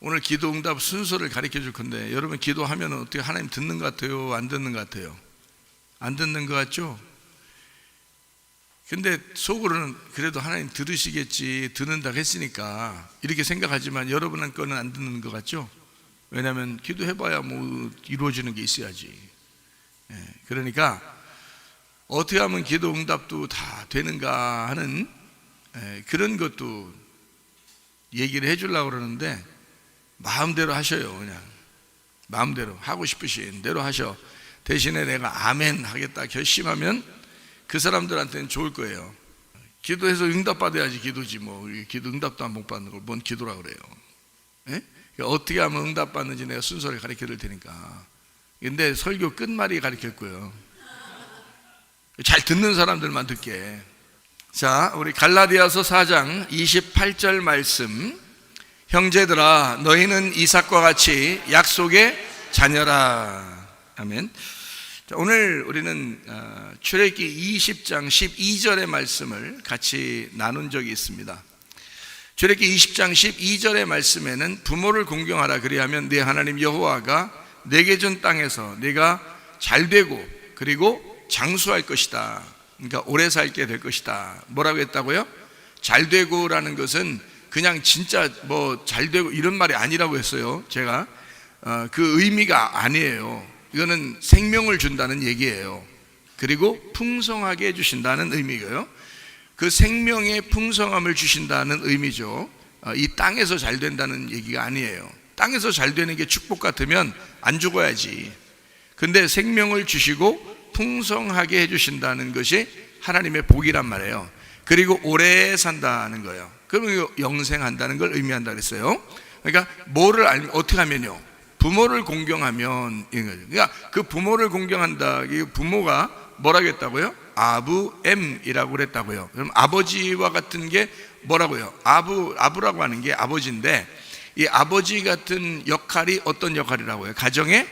오늘 기도 응답 순서를 가르쳐 줄 건데, 여러분 기도하면 어떻게 하나님 듣는 것 같아요? 안 듣는 것 같아요? 안 듣는 것 같죠? 근데 속으로는 그래도 하나님 들으시겠지, 듣는다고 했으니까 이렇게 생각하지만 여러분 거는 안 듣는 것 같죠? 왜냐하면 기도해봐야 뭐 이루어지는 게 있어야지. 그러니까 어떻게 하면 기도 응답도 다 되는가 하는 그런 것도 얘기를 해주려고 그러는데, 마음대로 하셔요. 그냥 마음대로 하고 싶으신 대로 하셔. 대신에 내가 아멘 하겠다 결심하면 그 사람들한테는 좋을 거예요. 기도해서 응답받아야지 기도지, 뭐 기도 응답도 안 못 받는 걸 뭔 기도라 그래요. 어떻게 하면 응답받는지 내가 순서를 가르쳐 드릴 테니까. 근데 설교 끝말이 가르칠 거예요. 잘 듣는 사람들만 듣게. 자, 우리 갈라디아서 4장 28절 말씀. 형제들아, 너희는 이삭과 같이 약속의 자녀라. 아멘. 자, 오늘 우리는 출애굽기 20장 12절의 말씀을 같이 나눈 적이 있습니다. 출애굽기 20장 12절의 말씀에는 부모를 공경하라, 그리하면 네 하나님 여호와가 내게 준 땅에서 네가 잘되고 그리고 장수할 것이다. 그러니까 오래 살게 될 것이다. 뭐라고 했다고요? 잘되고라는 것은 그냥 진짜 뭐 잘되고 이런 말이 아니라고 했어요. 제가 그 의미가 아니에요. 이거는 생명을 준다는 얘기예요. 그리고 풍성하게 해주신다는 의미고요. 그 생명의 풍성함을 주신다는 의미죠. 이 땅에서 잘 된다는 얘기가 아니에요. 땅에서 잘 되는 게 축복 같으면 안 죽어야지. 근데 생명을 주시고 풍성하게 해주신다는 것이 하나님의 복이란 말이에요. 그리고 오래 산다는 거예요. 그러면 영생한다는 걸 의미한다 그랬어요. 그러니까 뭐를 알면 어떻게 하면요? 부모를 공경하면, 그러니까 그 부모를 공경한다. 이 부모가 뭐라고 했다고요? 아부엠이라고 그랬다고요. 그럼 아버지와 같은 게 뭐라고요? 아부라고 하는 게 아버지인데, 이 아버지 같은 역할이 어떤 역할이라고요? 가정의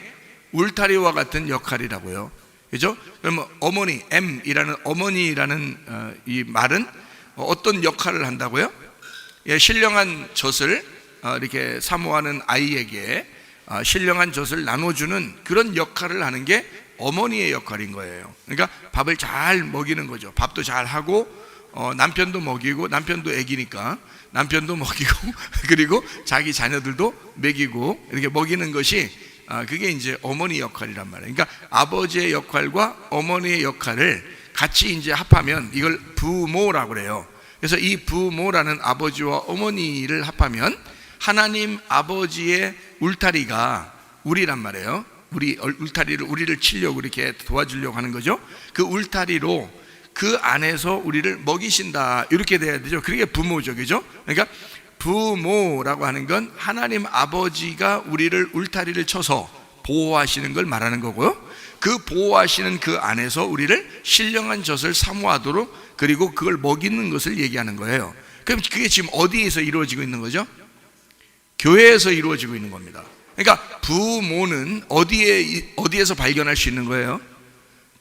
울타리와 같은 역할이라고요. 그죠? 그러면 어머니, M이라는 어머니라는 이 말은 어떤 역할을 한다고요? 신령한 젖을 이렇게 사모하는 아이에게 신령한 젖을 나눠주는 그런 역할을 하는 게 어머니의 역할인 거예요. 그러니까 밥을 잘 먹이는 거죠. 밥도 잘 하고 남편도 먹이고, 남편도 애기니까 남편도 먹이고 그리고 자기 자녀들도 먹이고, 이렇게 먹이는 것이 그게 이제 어머니 역할이란 말이에요. 그러니까 아버지의 역할과 어머니의 역할을 같이 이제 합하면 이걸 부모라고 그래요. 그래서 이 부모라는 아버지와 어머니를 합하면 하나님 아버지의 울타리가 우리란 말이에요. 우리 울타리를, 우리를 치려고 이렇게 도와주려고 하는 거죠. 그 울타리로 그 안에서 우리를 먹이신다, 이렇게 돼야 되죠. 그게 부모죠, 그죠? 그러니까 부모라고 하는 건 하나님 아버지가 우리를 울타리를 쳐서 보호하시는 걸 말하는 거고요. 그 보호하시는 그 안에서 우리를 신령한 젖을 사모하도록, 그리고 그걸 먹이는 것을 얘기하는 거예요. 그럼 그게 지금 어디에서 이루어지고 있는 거죠? 교회에서 이루어지고 있는 겁니다. 그러니까 부모는 어디에서 발견할 수 있는 거예요?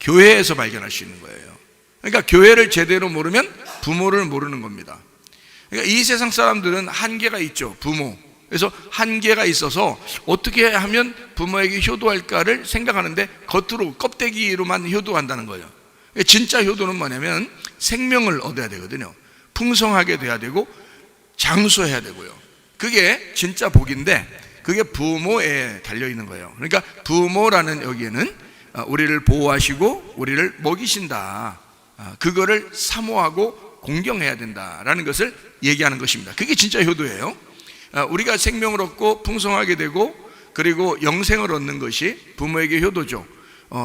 교회에서 발견할 수 있는 거예요. 그러니까 교회를 제대로 모르면 부모를 모르는 겁니다. 그러니까 이 세상 사람들은 한계가 있죠, 부모. 그래서 한계가 있어서 어떻게 하면 부모에게 효도할까를 생각하는데 겉으로, 껍데기로만 효도한다는 거예요. 진짜 효도는 뭐냐면 생명을 얻어야 되거든요. 풍성하게 돼야 되고 장수해야 되고요. 그게 진짜 복인데 그게 부모에 달려있는 거예요. 그러니까 부모라는 여기에는 우리를 보호하시고 우리를 먹이신다, 그거를 사모하고 공경해야 된다라는 것을 얘기하는 것입니다. 그게 진짜 효도예요. 우리가 생명을 얻고 풍성하게 되고 그리고 영생을 얻는 것이 부모에게 효도죠.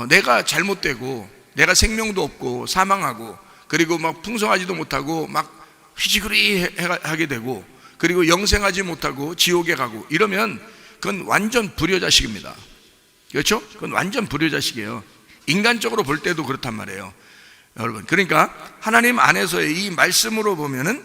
내가 잘못되고 내가 생명도 없고 사망하고 그리고 막 풍성하지도 못하고 막 휘지그리하게 되고 그리고 영생하지 못하고 지옥에 가고 이러면 그건 완전 불효자식입니다. 그렇죠? 그건 완전 불효자식이에요. 인간적으로 볼 때도 그렇단 말이에요, 여러분. 그러니까 하나님 안에서의 이 말씀으로 보면은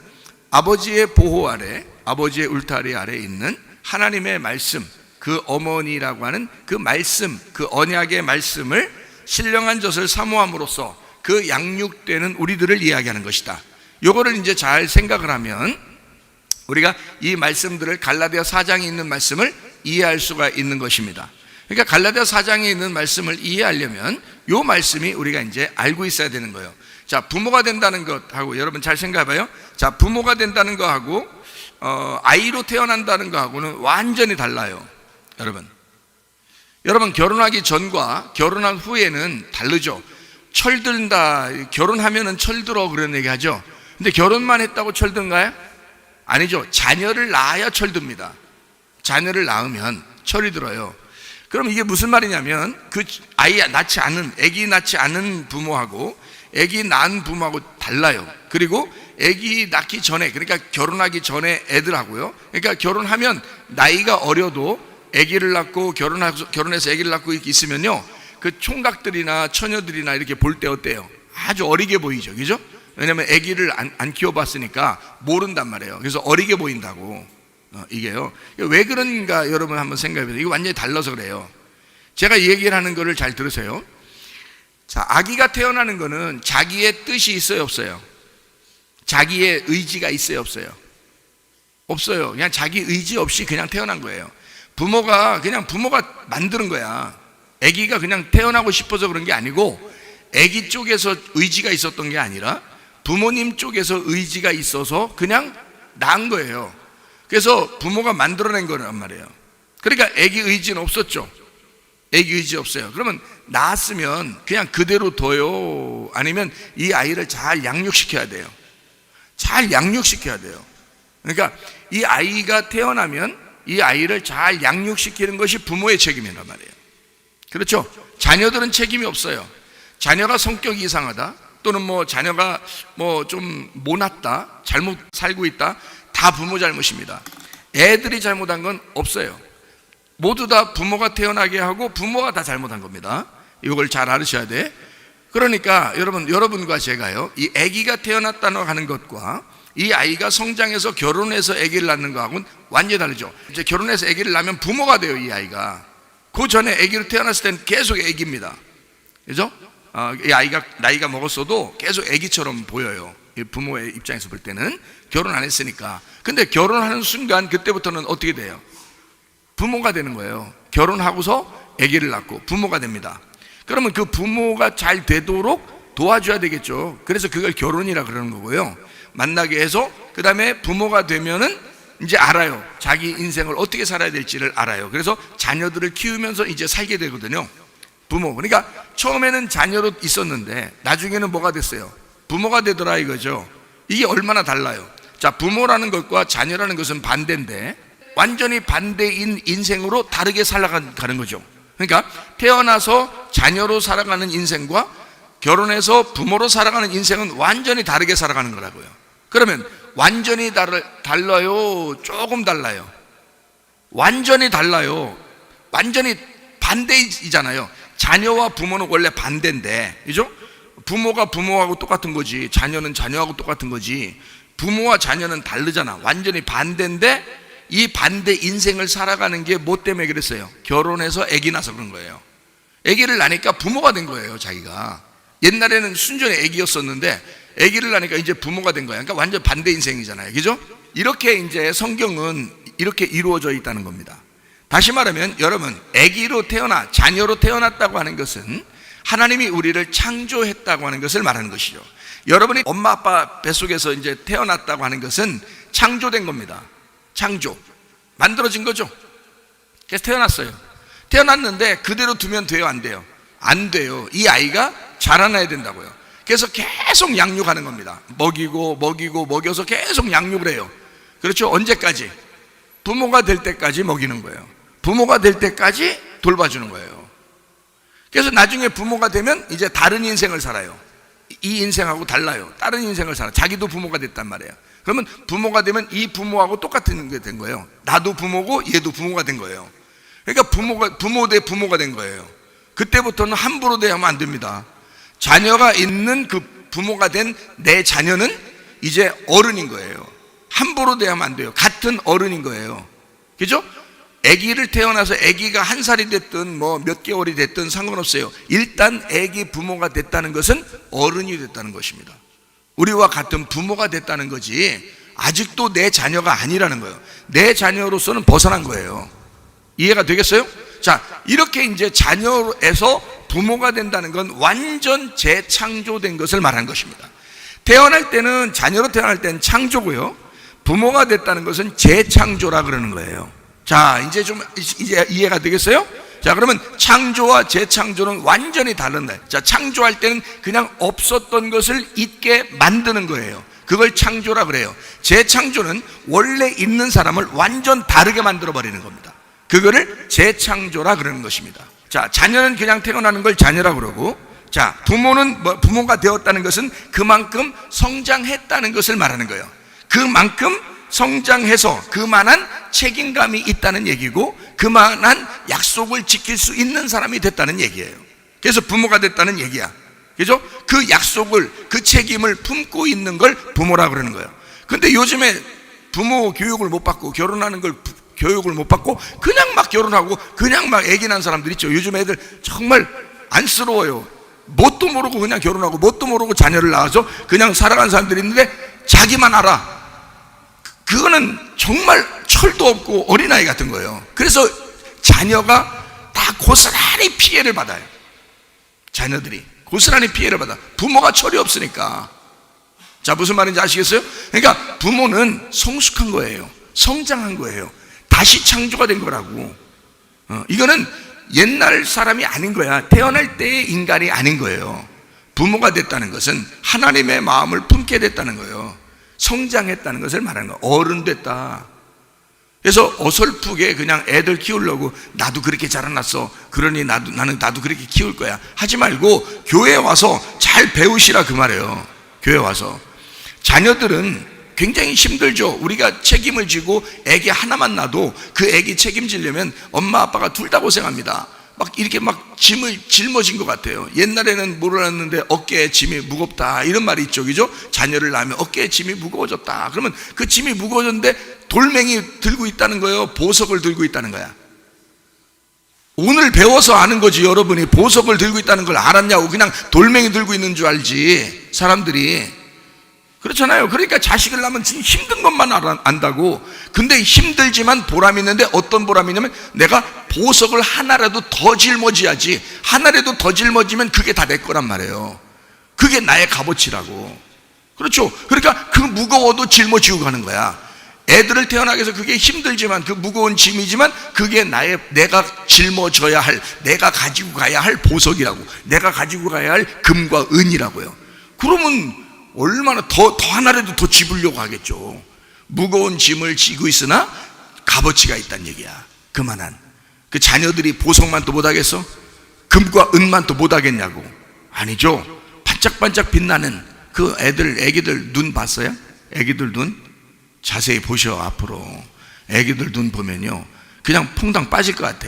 아버지의 보호 아래, 아버지의 울타리 아래 있는 하나님의 말씀, 그 어머니라고 하는 그 말씀, 그 언약의 말씀을 신령한 젖을 사모함으로써 그 양육되는 우리들을 이야기하는 것이다. 요거를 이제 잘 생각을 하면 우리가 이 말씀들을 갈라디아 4장에 있는 말씀을 이해할 수가 있는 것입니다. 그러니까 갈라디아 4장에 있는 말씀을 이해하려면 이 말씀이 우리가 이제 알고 있어야 되는 거예요. 자, 부모가 된다는 것하고 여러분 잘 생각해봐요. 자, 부모가 된다는 거하고 아이로 태어난다는 거하고는 완전히 달라요. 여러분 결혼하기 전과 결혼한 후에는 다르죠. 철든다, 결혼하면은 철들어 그런 얘기 하죠. 근데 결혼만 했다고 철든가요? 아니죠. 자녀를 낳아야 철듭니다. 자녀를 낳으면 철이 들어요. 그럼 이게 무슨 말이냐면 그 아기 낳지 않은 부모하고 아기 낳은 부모하고 달라요. 그리고 아기 낳기 전에, 그러니까 결혼하기 전에 애들하고요. 그러니까 결혼하면 나이가 어려도 아기를 낳고 결혼해서 아기를 낳고 있으면요, 그 총각들이나 처녀들이나 이렇게 볼 때 어때요? 아주 어리게 보이죠, 그죠? 왜냐하면 아기를 안 키워봤으니까 모른단 말이에요. 그래서 어리게 보인다고. 이게요. 왜 그런가 여러분 한번 생각해보세요. 이거 완전히 달라서 그래요. 제가 얘기를 하는 거를 잘 들으세요. 자, 아기가 태어나는 거는 자기의 뜻이 있어요, 없어요? 자기의 의지가 있어요, 없어요? 없어요. 그냥 자기 의지 없이 그냥 태어난 거예요. 부모가 만드는 거야. 아기가 그냥 태어나고 싶어서 그런 게 아니고 아기 쪽에서 의지가 있었던 게 아니라 부모님 쪽에서 의지가 있어서 그냥 낳은 거예요. 그래서 부모가 만들어낸 거란 말이에요. 그러니까 아기 의지는 없었죠. 아기 의지 없어요. 그러면 낳았으면 그냥 그대로 둬요? 아니면 이 아이를 잘 양육시켜야 돼요? 잘 양육시켜야 돼요. 그러니까 이 아이가 태어나면 이 아이를 잘 양육시키는 것이 부모의 책임이란 말이에요. 그렇죠? 자녀들은 책임이 없어요. 자녀가 성격이 이상하다, 또는 자녀가 좀 모났다, 잘못 살고 있다, 다 부모 잘못입니다. 애들이 잘못한 건 없어요. 모두 다 부모가 태어나게 하고 부모가 다 잘못한 겁니다. 이걸 잘 알으셔야 돼. 그러니까 여러분과 제가요, 이 아기가 태어났다는 하는 것과 이 아이가 성장해서 결혼해서 아기를 낳는 거하고는 완전히 다르죠. 이제 결혼해서 아기를 낳으면 부모가 돼요, 이 아이가. 그 전에 아기로 태어났을 때는 계속 아기입니다. 그죠? 이 아이가 나이가 먹었어도 계속 아기처럼 보여요. 부모의 입장에서 볼 때는 결혼 안 했으니까. 근데 결혼하는 순간 그때부터는 어떻게 돼요? 부모가 되는 거예요. 결혼하고서 아기를 낳고 부모가 됩니다. 그러면 그 부모가 잘 되도록 도와줘야 되겠죠. 그래서 그걸 결혼이라 그러는 거고요. 만나게 해서 그 다음에 부모가 되면은 이제 알아요. 자기 인생을 어떻게 살아야 될지를 알아요. 그래서 자녀들을 키우면서 이제 살게 되거든요. 부모. 그러니까 처음에는 자녀로 있었는데 나중에는 뭐가 됐어요? 부모가 되더라 이거죠. 이게 얼마나 달라요. 자, 부모라는 것과 자녀라는 것은 반대인데 완전히 반대인 인생으로 다르게 살아가는 거죠. 그러니까 태어나서 자녀로 살아가는 인생과 결혼해서 부모로 살아가는 인생은 완전히 다르게 살아가는 거라고요. 그러면 완전히 달라요? 조금 달라요? 완전히 달라요. 완전히 반대이잖아요. 자녀와 부모는 원래 반대인데, 그죠? 부모가 부모하고 똑같은 거지, 자녀는 자녀하고 똑같은 거지. 부모와 자녀는 다르잖아. 완전히 반대인데 이 반대 인생을 살아가는 게 뭐 때문에 그랬어요? 결혼해서 아기 낳아서 그런 거예요. 아기를 낳으니까 부모가 된 거예요, 자기가. 옛날에는 순전히 아기였었는데 아기를 낳으니까 이제 부모가 된 거예요. 그러니까 완전 반대 인생이잖아요, 그죠? 이렇게 이제 성경은 이렇게 이루어져 있다는 겁니다. 다시 말하면 여러분, 아기로 태어나 자녀로 태어났다고 하는 것은 하나님이 우리를 창조했다고 하는 것을 말하는 것이죠. 여러분이 엄마 아빠 뱃속에서 이제 태어났다고 하는 것은 창조된 겁니다. 창조, 만들어진 거죠. 그래서 태어났어요. 태어났는데 그대로 두면 돼요, 안 돼요? 안 돼요. 이 아이가 자라나야 된다고요. 그래서 계속 양육하는 겁니다. 먹여서 계속 양육을 해요. 그렇죠? 언제까지? 부모가 될 때까지 먹이는 거예요. 부모가 될 때까지 돌봐주는 거예요. 그래서 나중에 부모가 되면 이제 다른 인생을 살아요. 이 인생하고 달라요. 다른 인생을 살아. 자기도 부모가 됐단 말이에요. 그러면 부모가 되면 이 부모하고 똑같은 게 된 거예요. 나도 부모고 얘도 부모가 된 거예요. 그러니까 부모 대 부모가 된 거예요. 그때부터는 함부로 대하면 안 됩니다. 자녀가 있는 그 부모가 된 내 자녀는 이제 어른인 거예요. 함부로 대하면 안 돼요. 같은 어른인 거예요. 그죠? 아기를 태어나서 아기가 1살이 됐든 몇 개월이 됐든 상관없어요. 일단 아기 부모가 됐다는 것은 어른이 됐다는 것입니다. 우리와 같은 부모가 됐다는 거지, 아직도 내 자녀가 아니라는 거예요. 내 자녀로서는 벗어난 거예요. 이해가 되겠어요? 자, 이렇게 이제 자녀에서 부모가 된다는 건 완전 재창조된 것을 말하는 것입니다. 태어날 때는, 자녀로 태어날 때는 창조고요, 부모가 됐다는 것은 재창조라 그러는 거예요. 자, 이제 이해가 되겠어요? 자, 그러면 창조와 재창조는 완전히 다른 거예요. 자, 창조할 때는 그냥 없었던 것을 있게 만드는 거예요. 그걸 창조라 그래요. 재창조는 원래 있는 사람을 완전 다르게 만들어 버리는 겁니다. 그거를 재창조라 그러는 것입니다. 자, 자녀는 그냥 태어나는 걸 자녀라 그러고, 자, 부모가 되었다는 것은 그만큼 성장했다는 것을 말하는 거예요. 그만큼 성장해서 그만한 책임감이 있다는 얘기고, 그만한 약속을 지킬 수 있는 사람이 됐다는 얘기예요. 그래서 부모가 됐다는 얘기야. 그죠? 그 약속을, 그 책임을 품고 있는 걸 부모라 그러는 거예요. 근데 요즘에 부모 교육을 못 받고, 결혼하는 걸 교육을 못 받고 그냥 막 결혼하고 그냥 막 애기 낳은 사람들 있죠. 요즘 애들 정말 안쓰러워요. 뭣도 모르고 그냥 결혼하고 뭣도 모르고 자녀를 낳아서 그냥 살아가는 사람들이 있는데 자기만 알아. 그거는 정말 철도 없고 어린아이 같은 거예요. 그래서 자녀가 다 고스란히 피해를 받아요. 자녀들이 고스란히 피해를 받아. 부모가 철이 없으니까. 자, 무슨 말인지 아시겠어요? 그러니까 부모는 성숙한 거예요. 성장한 거예요. 다시 창조가 된 거라고. 이거는 옛날 사람이 아닌 거야. 태어날 때의 인간이 아닌 거예요. 부모가 됐다는 것은 하나님의 마음을 품게 됐다는 거예요. 성장했다는 것을 말하는 거예요. 어른 됐다. 그래서 어설프게 그냥 애들 키우려고 나도 그렇게 자라났어, 그러니 나도 그렇게 키울 거야 하지 말고 교회에 와서 잘 배우시라 그 말이에요. 교회에 와서. 자녀들은 굉장히 힘들죠. 우리가 책임을 지고 애기 하나만 낳아도 그 애기 책임지려면 엄마 아빠가 둘 다 고생합니다. 막 이렇게 막 짐을 짊어진 것 같아요. 옛날에는 몰랐는데 어깨에 짐이 무겁다 이런 말이 있죠. 그죠? 자녀를 낳으면 어깨에 짐이 무거워졌다. 그러면 그 짐이 무거워졌는데 돌멩이 들고 있다는 거예요? 보석을 들고 있다는 거야? 오늘 배워서 아는 거지. 여러분이 보석을 들고 있다는 걸 알았냐고. 그냥 돌멩이 들고 있는 줄 알지 사람들이. 그렇잖아요. 그러니까 자식을 낳으면 힘든 것만 안다고. 근데 힘들지만 보람이 있는데 어떤 보람이 있냐면 내가 보석을 하나라도 더 짊어져야지. 하나라도 더 짊어지면 그게 다 내 거란 말이에요. 그게 나의 값어치라고. 그렇죠. 그러니까 그 무거워도 짊어지고 가는 거야. 애들을 태어나게 해서 그게 힘들지만, 그 무거운 짐이지만 그게 내가 짊어져야 할, 내가 가지고 가야 할 보석이라고, 내가 가지고 가야 할 금과 은이라고요. 그러면 얼마나 더 하나라도 더 집으려고 하겠죠. 무거운 짐을 지고 있으나 값어치가 있다는 얘기야. 그만한. 그 자녀들이 보석만 또 못하겠어? 금과 은만 또 못하겠냐고. 아니죠. 반짝반짝 빛나는 그 애기들 눈 봤어요? 애기들 눈 자세히 보셔. 앞으로 애기들 눈 보면요 그냥 퐁당 빠질 것 같아.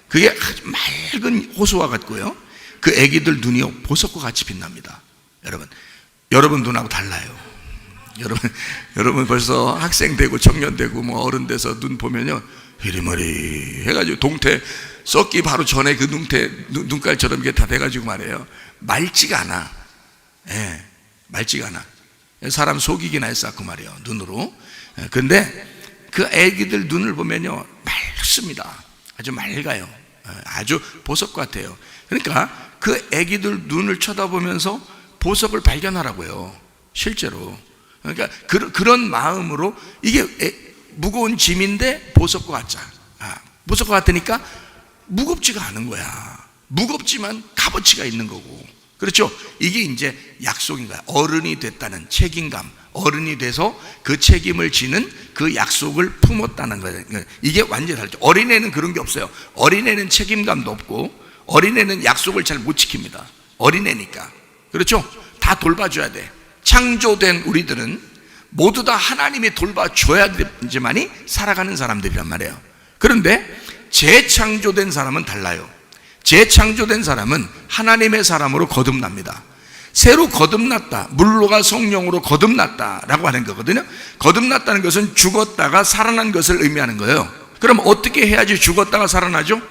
그게 아주 맑은 호수와 같고요, 그 애기들 눈이요 보석과 같이 빛납니다. 여러분 눈하고 달라요. 여러분 벌써 학생 되고 청년 되고 뭐 어른 돼서 눈 보면요 이리머리 해가지고 동태 썩기 바로 전에 그 눈깔처럼 이게 다 돼가지고 말이에요. 맑지가 않아. 예, 맑지가 않아. 사람 속이긴 했어 그 말이에요, 눈으로. 근데 그 애기들 눈을 보면요 맑습니다. 아주 맑아요. 아주 보석 같아요. 그러니까 그 애기들 눈을 쳐다보면서 보석을 발견하라고요. 실제로. 그러니까 그런 마음으로, 이게 무거운 짐인데 보석과 같자. 보석과 같으니까 무겁지가 않은 거야. 무겁지만 값어치가 있는 거고. 그렇죠? 이게 이제 약속인 거야. 어른이 됐다는 책임감. 어른이 돼서 그 책임을 지는 그 약속을 품었다는 거예요. 이게 완전히 다르죠. 어린애는 그런 게 없어요. 어린애는 책임감도 없고 어린애는 약속을 잘 못 지킵니다. 어린애니까. 그렇죠? 다 돌봐줘야 돼. 창조된 우리들은 모두 다 하나님이 돌봐줘야지만이 살아가는 사람들이란 말이에요. 그런데 재창조된 사람은 달라요. 재창조된 사람은 하나님의 사람으로 거듭납니다. 새로 거듭났다, 물로가 성령으로 거듭났다 라고 하는 거거든요. 거듭났다는 것은 죽었다가 살아난 것을 의미하는 거예요. 그럼 어떻게 해야지 죽었다가 살아나죠?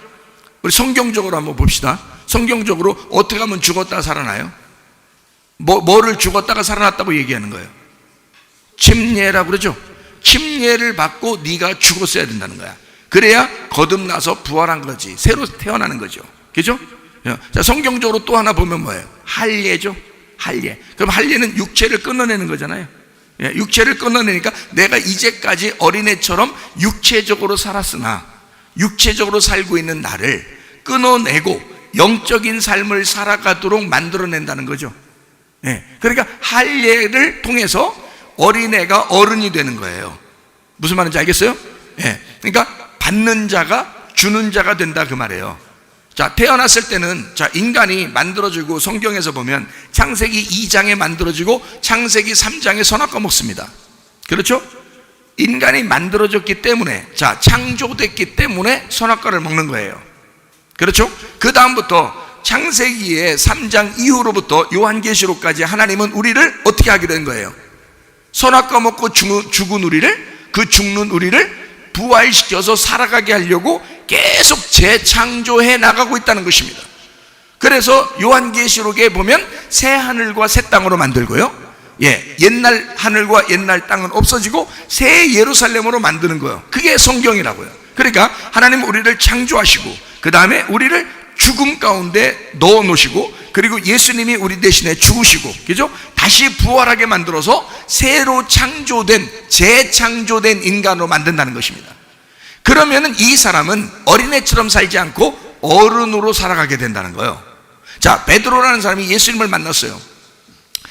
우리 성경적으로 한번 봅시다. 성경적으로 어떻게 하면 죽었다가 살아나요? 뭐를 죽었다가 살아났다고 얘기하는 거예요? 침례라고 그러죠. 침례를 받고 네가 죽었어야 된다는 거야. 그래야 거듭나서 부활한 거지, 새로 태어나는 거죠. 그죠? 자, 성경적으로 또 하나 보면 뭐예요? 할례죠. 할례. 그럼 할례는 육체를 끊어내는 거잖아요. 육체를 끊어내니까 내가 이제까지 어린애처럼 육체적으로 살았으나 육체적으로 살고 있는 나를 끊어내고 영적인 삶을 살아가도록 만들어낸다는 거죠. 그러니까 할례를 통해서 어린애가 어른이 되는 거예요. 무슨 말인지 알겠어요? 그러니까 받는 자가 주는 자가 된다, 그 말이에요. 자, 태어났을 때는, 자, 인간이 만들어지고 성경에서 보면 창세기 2장에 만들어지고 창세기 3장에 선악과 먹습니다. 그렇죠? 인간이 만들어졌기 때문에, 자, 창조됐기 때문에 선악과를 먹는 거예요. 그렇죠? 그 다음부터 창세기의 3장 이후로부터 요한계시록까지 하나님은 우리를 어떻게 하게 된 거예요? 선악과 먹고 죽은 우리를, 그 죽는 우리를 부활시켜서 살아가게 하려고 계속 재창조해 나가고 있다는 것입니다. 그래서 요한계시록에 보면 새 하늘과 새 땅으로 만들고요, 옛날 하늘과 옛날 땅은 없어지고 새 예루살렘으로 만드는 거예요. 그게 성경이라고요. 그러니까 하나님은 우리를 창조하시고 그 다음에 우리를 죽음 가운데 넣어 놓으시고, 그리고 예수님이 우리 대신에 죽으시고, 그죠? 다시 부활하게 만들어서 새로 창조된, 재창조된 인간으로 만든다는 것입니다. 그러면은 이 사람은 어린애처럼 살지 않고 어른으로 살아가게 된다는 거예요. 자, 베드로라는 사람이 예수님을 만났어요.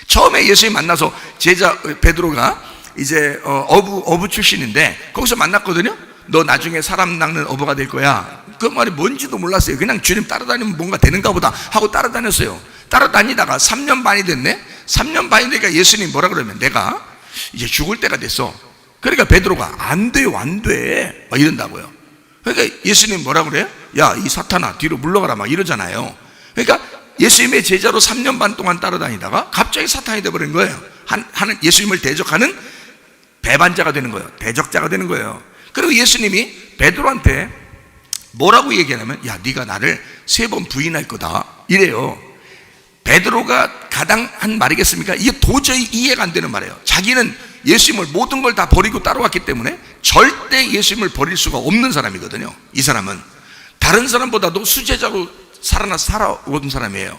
처음에 예수님 만나서 제자 베드로가 이제 어부 출신인데 거기서 만났거든요. 너 나중에 사람 낚는 어부가 될 거야. 그 말이 뭔지도 몰랐어요. 그냥 주님 따라다니면 뭔가 되는가 보다 하고 따라다녔어요. 따라다니다가 3년 반이 됐네. 3년 반이 되니까 예수님 뭐라 그러면, 내가 이제 죽을 때가 됐어. 그러니까 베드로가 안 돼요, 안 돼, 막 이런다고요. 그러니까 예수님 뭐라 그래요? 야, 이 사탄아, 뒤로 물러가라, 막 이러잖아요. 그러니까 예수님의 제자로 3년 반 동안 따라다니다가 갑자기 사탄이 되어버린 거예요. 예수님을 대적하는 배반자가 되는 거예요. 대적자가 되는 거예요. 그리고 예수님이 베드로한테 뭐라고 얘기하냐면, 야, 네가 나를 3번 부인할 거다, 이래요. 베드로가 가당한 말이겠습니까? 이게 도저히 이해가 안 되는 말이에요. 자기는 예수님을 모든 걸 다 버리고 따라왔기 때문에 절대 예수님을 버릴 수가 없는 사람이거든요. 이 사람은 다른 사람보다도 수제자로 살아온 사람이에요.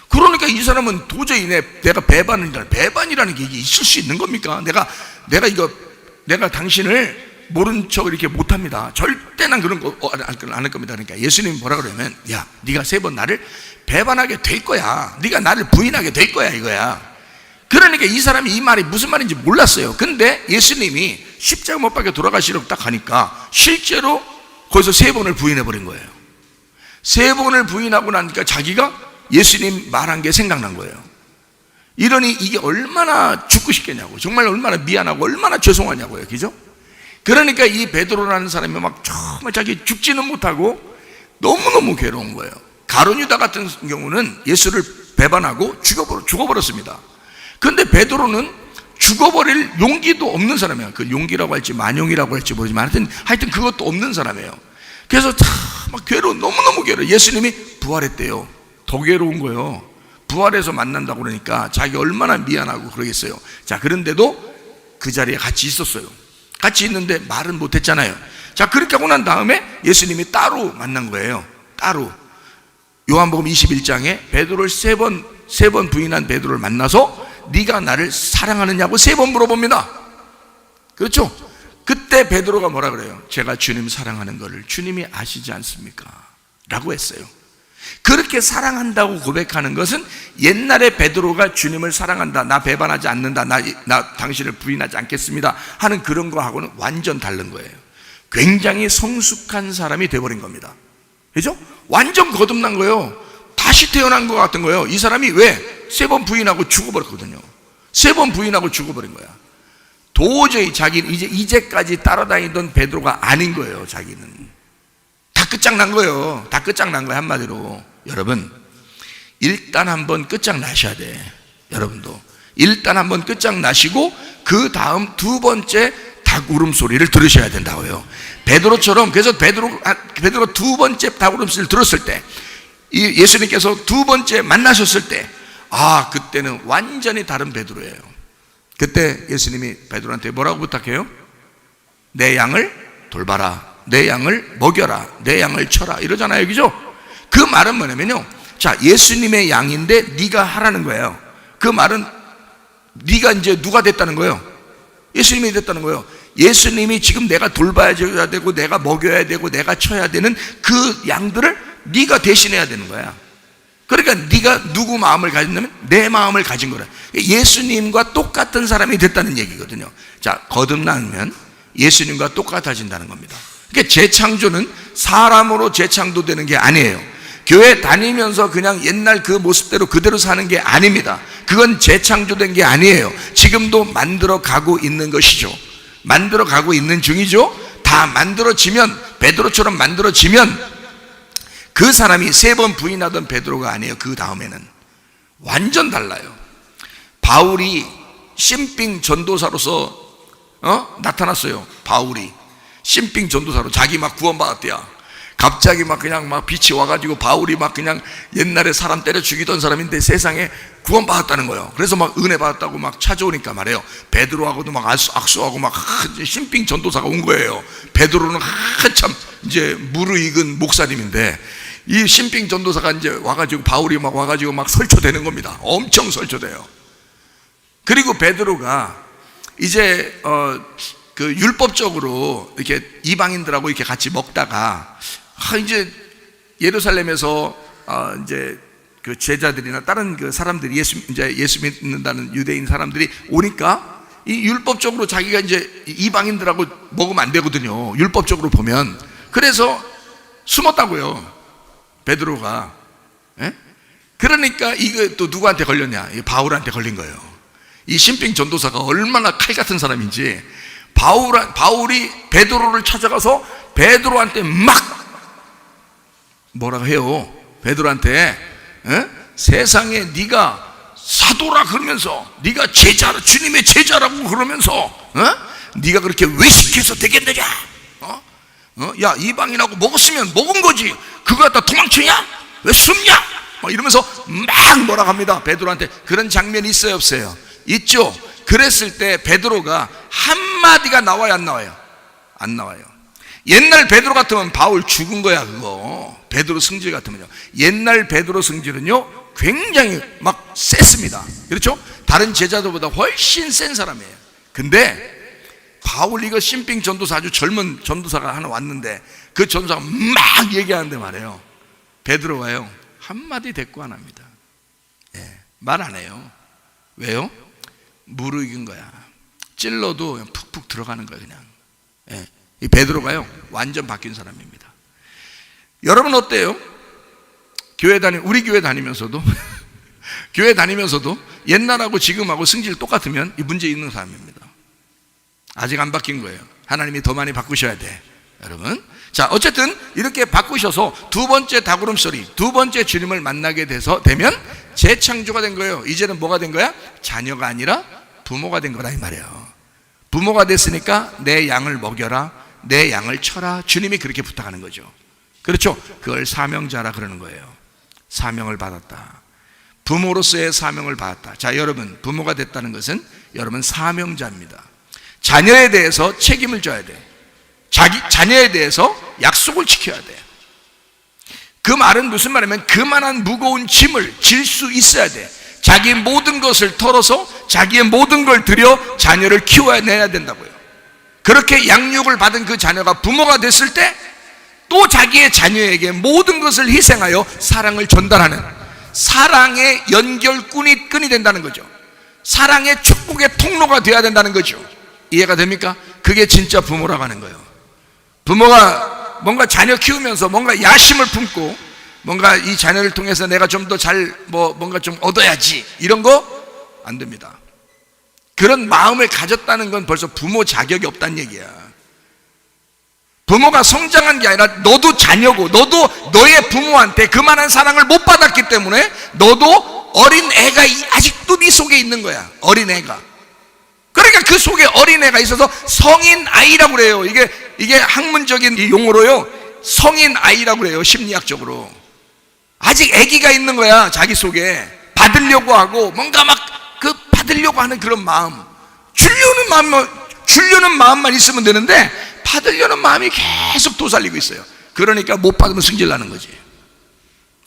그러니까 이 사람은 도저히 내가 배반이라는 게 있을 수 있는 겁니까? 내가 당신을 모른 척을 이렇게 못합니다. 절대 난 그런 거 안 할 겁니다. 그러니까 예수님이 뭐라 그러면, 야, 네가 3번 나를 배반하게 될 거야. 네가 나를 부인하게 될 거야, 이거야. 그러니까 이 사람이 이 말이 무슨 말인지 몰랐어요. 근데 예수님이 십자가 못 박혀 돌아가시려고 딱 가니까 실제로 거기서 3번을 부인해버린 거예요. 3번을 부인하고 나니까 자기가 예수님 말한 게 생각난 거예요. 이러니 이게 얼마나 죽고 싶겠냐고, 정말 얼마나 미안하고 얼마나 죄송하냐고요. 그죠? 그러니까 이 베드로라는 사람이 막 정말 자기 죽지는 못하고 너무너무 괴로운 거예요. 가룟 유다 같은 경우는 예수를 배반하고 죽어버렸습니다. 그런데 베드로는 죽어버릴 용기도 없는 사람이에요. 그 용기라고 할지 만용이라고 할지 모르지만 하여튼 그것도 없는 사람이에요. 그래서 막 너무너무 괴로워. 예수님이 부활했대요. 더 괴로운 거예요. 부활해서 만난다고 그러니까 자기 얼마나 미안하고 그러겠어요. 자, 그런데도 그 자리에 같이 있었어요. 같이 있는데 말은 못했잖아요. 자, 그렇게 하고 난 다음에 예수님이 따로 만난 거예요. 따로. 요한복음 21장에 베드로를 3번 부인한 베드로를 만나서 네가 나를 사랑하느냐고 3번 물어봅니다. 그렇죠? 그때 베드로가 뭐라 그래요? 제가 주님 사랑하는 것을 주님이 아시지 않습니까? 라고 했어요. 그렇게 사랑한다고 고백하는 것은 옛날에 베드로가 주님을 사랑한다, 나 배반하지 않는다, 나 당신을 부인하지 않겠습니다 하는 그런 거하고는 완전 다른 거예요. 굉장히 성숙한 사람이 돼버린 겁니다. 그죠? 완전 거듭난 거예요. 다시 태어난 것 같은 거예요. 이 사람이 왜? 3번 부인하고 죽어버렸거든요. 3번 부인하고 죽어버린 거야. 도저히 자기는 이제까지 따라다니던 베드로가 아닌 거예요. 자기는 다 끝장난 거예요. 다 끝장난 거예요, 한마디로. 여러분, 일단 한번 끝장나셔야 돼. 여러분도 일단 한번 끝장나시고 그 다음 2번째 닭 울음소리를 들으셔야 된다고요. 베드로처럼. 그래서 베드로가 2번째 닭 울음소리를 들었을 때, 예수님께서 2번째 만나셨을 때, 그때는 완전히 다른 베드로예요. 그때 예수님이 베드로한테 뭐라고 부탁해요? 내 양을 돌봐라, 내 양을 먹여라, 내 양을 쳐라 이러잖아요, 그죠? 그 말은 뭐냐면요, 자, 예수님의 양인데 네가 하라는 거예요. 그 말은 네가 이제 누가 됐다는 거예요? 예수님이 됐다는 거예요. 예수님이 지금 내가 돌봐야 되고 내가 먹여야 되고 내가 쳐야 되는 그 양들을 네가 대신해야 되는 거야. 그러니까 네가 누구 마음을 가졌냐면 내 마음을 가진 거라. 예수님과 똑같은 사람이 됐다는 얘기거든요. 자, 거듭나면 예수님과 똑같아진다는 겁니다. 그러니까 재창조는 사람으로 재창조되는 게 아니에요. 교회 다니면서 그냥 옛날 그 모습대로 그대로 사는 게 아닙니다. 그건 재창조된 게 아니에요. 지금도 만들어 가고 있는 것이죠. 만들어 가고 있는 중이죠. 다 만들어지면, 베드로처럼 만들어지면 그 사람이 3번 부인하던 베드로가 아니에요. 그 다음에는 완전 달라요. 바울이 신빙 전도사로서 나타났어요. 바울이 신빙 전도사로 자기 막 구원받았대요. 갑자기 막 그냥 막 빛이 와가지고 바울이 막 그냥 옛날에 사람 때려 죽이던 사람인데 세상에 구원받았다는 거예요. 그래서 막 은혜 받았다고 막 찾아오니까 말이에요, 베드로하고도 막 악수하고 막 신빙 전도사가 온 거예요. 베드로는 한참 이제 무르익은 목사님인데 이 신빙 전도사가 이제 와가지고 바울이 막 와가지고 막 설초되는 겁니다. 엄청 설초돼요. 그리고 베드로가 이제 그 율법적으로 이렇게 이방인들하고 이렇게 같이 먹다가 이제 예루살렘에서 이제 그 제자들이나 다른 그 사람들이 예수 믿는다는 유대인 사람들이 오니까 이 율법적으로 자기가 이제 이방인들하고 먹으면 안 되거든요. 율법적으로 보면. 그래서 숨었다고요, 베드로가. 예? 그러니까 이거 또 누구한테 걸렸냐? 바울한테 걸린 거예요. 이 신빙 전도사가 얼마나 칼 같은 사람인지 바울이 베드로를 찾아가서 베드로한테 막 뭐라고 해요? 베드로한테 세상에 네가 사도라 그러면서, 네가 제자라, 주님의 제자라고 그러면서 네가 그렇게 외식해서 되겠느냐? 야, 이방인하고 먹었으면 먹은 거지, 그거 갖다 도망치냐? 왜 숨냐? 막 이러면서 막 뭐라고 합니다, 베드로한테. 그런 장면이 있어요, 없어요? 있죠. 그랬을 때 베드로가 한마디가 나와요, 안 나와요? 안 나와요. 옛날 베드로 같으면 바울 죽은 거야, 그거. 베드로 성질 같으면요. 옛날 베드로 성질은요 굉장히 막 셌습니다. 그렇죠? 다른 제자들보다 훨씬 센 사람이에요. 근데 바울 이거 신빙 전도사, 아주 젊은 전도사가 하나 왔는데 그 전도사가 막 얘기하는데 말이에요, 베드로가요 한마디 대꾸 안 합니다. 말 안 해요. 왜요? 무르익은 거야. 찔러도 그냥 푹푹 들어가는 거예요, 그냥. 이 베드로가요 완전 바뀐 사람입니다. 여러분 어때요? 우리 교회 다니면서도 교회 다니면서도 옛날하고 지금하고 성질 똑같으면 이 문제 있는 사람입니다. 아직 안 바뀐 거예요. 하나님이 더 많이 바꾸셔야 돼, 여러분. 자, 어쨌든 이렇게 바꾸셔서 두 번째 닭울음소리, 두 번째 주님을 만나게 되면 재창조가 된 거예요. 이제는 뭐가 된 거야? 자녀가 아니라 부모가 된 거라 이 말이에요. 부모가 됐으니까 내 양을 먹여라, 내 양을 쳐라. 주님이 그렇게 부탁하는 거죠. 그렇죠? 그걸 사명자라 그러는 거예요. 사명을 받았다. 부모로서의 사명을 받았다. 자, 여러분, 부모가 됐다는 것은 여러분 사명자입니다. 자녀에 대해서 책임을 져야 돼. 자녀에 대해서 약속을 지켜야 돼. 그 말은 무슨 말이냐면 그만한 무거운 짐을 질 수 있어야 돼. 자기 모든 것을 털어서 자기의 모든 걸 들여 자녀를 키워내야 된다고요. 그렇게 양육을 받은 그 자녀가 부모가 됐을 때 또 자기의 자녀에게 모든 것을 희생하여 사랑을 전달하는 사랑의 연결끈이 된다는 거죠. 사랑의 축복의 통로가 되어야 된다는 거죠. 이해가 됩니까? 그게 진짜 부모라고 하는 거예요. 부모가 뭔가 자녀 키우면서 뭔가 야심을 품고 뭔가 이 자녀를 통해서 내가 좀 더 뭔가 좀 얻어야지, 이런 거 안 됩니다. 그런 마음을 가졌다는 건 벌써 부모 자격이 없다는 얘기야. 부모가 성장한 게 아니라 너도 자녀고, 너도 너의 부모한테 그만한 사랑을 못 받았기 때문에 너도 어린 애가 아직도 네 속에 있는 거야. 어린 애가. 그러니까 그 속에 어린 애가 있어서 성인 아이라고 그래요. 이게 학문적인 용어로요 성인 아이라고 그래요, 심리학적으로. 아직 아기가 있는 거야, 자기 속에. 받으려고 하고 뭔가 막 받으려고 하는 그런 마음, 주려는 마음만 있으면 되는데 받으려는 마음이 계속 도살리고 있어요. 그러니까 못 받으면 승질 나는 거지.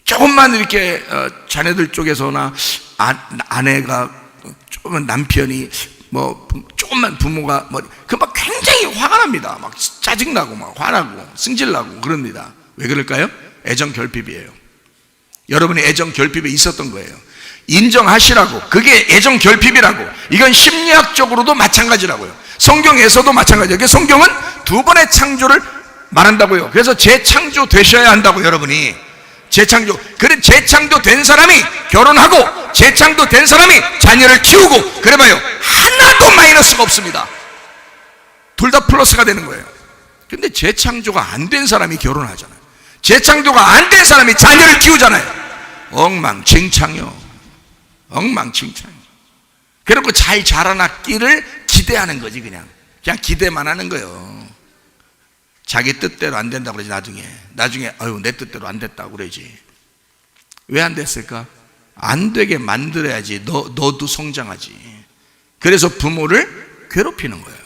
조금만 이렇게 자녀들 쪽에서나 아내가 조금만 남편이 뭐 조금만 부모가 그 막 굉장히 화가 납니다. 막 짜증나고 막 화나고 승질나고 그럽니다. 왜 그럴까요? 애정 결핍이에요. 여러분이 애정 결핍에 있었던 거예요. 인정하시라고. 그게 애정 결핍이라고. 이건 심리학적으로도 마찬가지라고요. 성경에서도 마찬가지예요. 성경은 두 번의 창조를 말한다고요. 그래서 재창조 되셔야 한다고. 여러분이 재창조, 그래 재창조된 사람이 결혼하고 재창조된 사람이 자녀를 키우고 그래봐요, 하나도 마이너스가 없습니다. 둘 다 플러스가 되는 거예요. 근데 재창조가 안 된 사람이 결혼하잖아요. 재창조가 안 된 사람이 자녀를 키우잖아요. 엉망진창이요. 엉망진창. 그리고 잘 자라났기를 기대하는 거지. 그냥 기대만 하는 거예요. 자기 뜻대로 안 된다고 그러지. 나중에 아유 내 뜻대로 안 됐다고 그러지. 왜 안 됐을까? 안 되게 만들어야지. 너도 성장하지. 그래서 부모를 괴롭히는 거예요.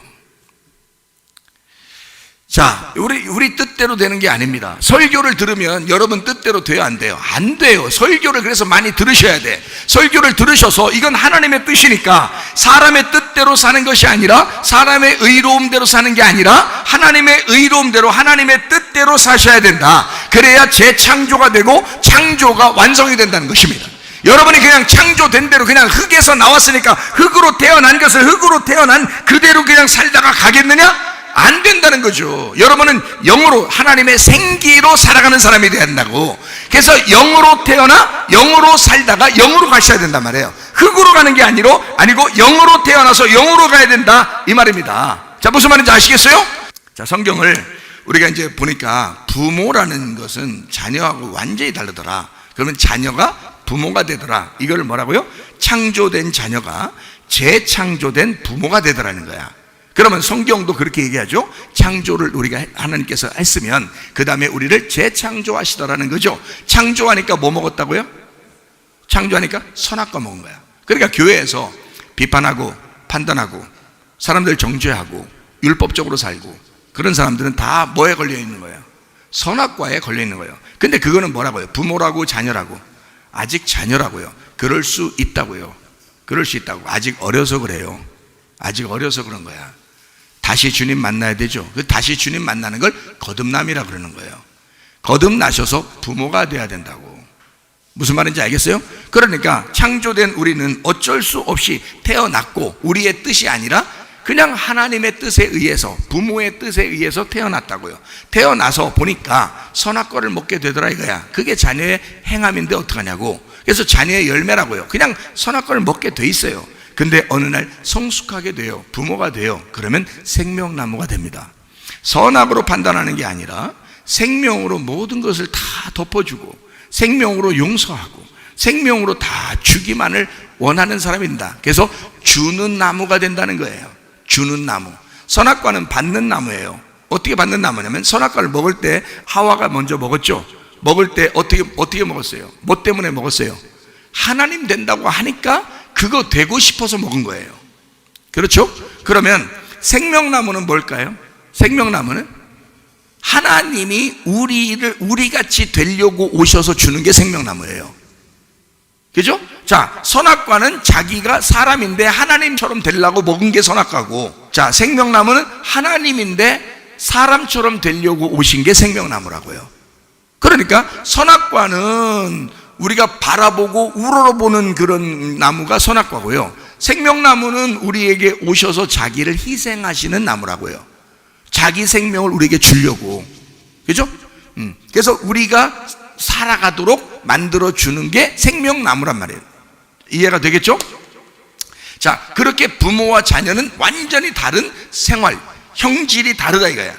자, 우리 뜻대로 되는 게 아닙니다. 설교를 들으면 여러분 뜻대로 돼요, 안 돼요? 안 돼요. 설교를 그래서 많이 들으셔야 돼. 설교를 들으셔서 이건 하나님의 뜻이니까 사람의 뜻대로 사는 것이 아니라, 사람의 의로움대로 사는 게 아니라 하나님의 의로움대로, 하나님의 뜻대로 사셔야 된다. 그래야 재창조가 되고 창조가 완성이 된다는 것입니다. 여러분이 그냥 창조된 대로 그냥 흙에서 나왔으니까 흙으로 태어난 것을 흙으로 태어난 그대로 그냥 살다가 가겠느냐? 안 된다는 거죠. 여러분은 영으로, 하나님의 생기로 살아가는 사람이 돼야 한다고. 그래서 영으로 태어나 영으로 살다가 영으로 가셔야 된단 말이에요. 흙으로 가는 게 아니고 영으로 태어나서 영으로 가야 된다, 이 말입니다. 자, 무슨 말인지 아시겠어요? 자, 성경을 우리가 이제 보니까 부모라는 것은 자녀하고 완전히 다르더라. 그러면 자녀가 부모가 되더라. 이걸 뭐라고요? 창조된 자녀가 재창조된 부모가 되더라는 거야. 그러면 성경도 그렇게 얘기하죠. 창조를 우리가 하나님께서 했으면 그 다음에 우리를 재창조하시더라는 거죠. 창조하니까 뭐 먹었다고요? 창조하니까 선악과 먹은 거야. 그러니까 교회에서 비판하고 판단하고 사람들 정죄하고 율법적으로 살고 그런 사람들은 다 뭐에 걸려 있는 거예요? 선악과에 걸려 있는 거예요. 근데 그거는 뭐라고요? 부모라고 자녀라고? 아직 자녀라고요. 그럴 수 있다고요. 그럴 수 있다고. 아직 어려서 그래요. 아직 어려서 그런 거야. 다시 주님 만나야 되죠. 그 다시 주님 만나는 걸 거듭남이라 그러는 거예요. 거듭나셔서 부모가 돼야 된다고. 무슨 말인지 알겠어요? 그러니까 창조된 우리는 어쩔 수 없이 태어났고 우리의 뜻이 아니라 그냥 하나님의 뜻에 의해서, 부모의 뜻에 의해서 태어났다고요. 태어나서 보니까 선악과를 먹게 되더라 이거야. 그게 자녀의 행함인데 어떡하냐고. 그래서 자녀의 열매라고요. 그냥 선악과를 먹게 돼 있어요. 근데 어느 날 성숙하게 돼요. 부모가 돼요. 그러면 생명나무가 됩니다. 선악으로 판단하는 게 아니라 생명으로 모든 것을 다 덮어주고 생명으로 용서하고 생명으로 다 주기만을 원하는 사람입니다. 그래서 주는 나무가 된다는 거예요. 주는 나무. 선악과는 받는 나무예요. 어떻게 받는 나무냐면 선악과를 먹을 때 하와가 먼저 먹었죠. 먹을 때 어떻게 먹었어요? 뭐 때문에 먹었어요? 하나님 된다고 하니까 그거 되고 싶어서 먹은 거예요. 그렇죠? 그러면 생명나무는 뭘까요? 생명나무는 하나님이 우리 같이 되려고 오셔서 주는 게 생명나무예요. 그죠? 자, 선악과는 자기가 사람인데 하나님처럼 되려고 먹은 게 선악과고, 자, 생명나무는 하나님인데 사람처럼 되려고 오신 게 생명나무라고요. 그러니까 선악과는 우리가 바라보고 우러러보는 그런 나무가 선악과고요. 생명나무는 우리에게 오셔서 자기를 희생하시는 나무라고요. 자기 생명을 우리에게 주려고. 그죠? 그래서 우리가 살아가도록 만들어주는 게 생명나무란 말이에요. 이해가 되겠죠? 자, 그렇게 부모와 자녀는 완전히 다른 생활, 형질이 다르다 이거야.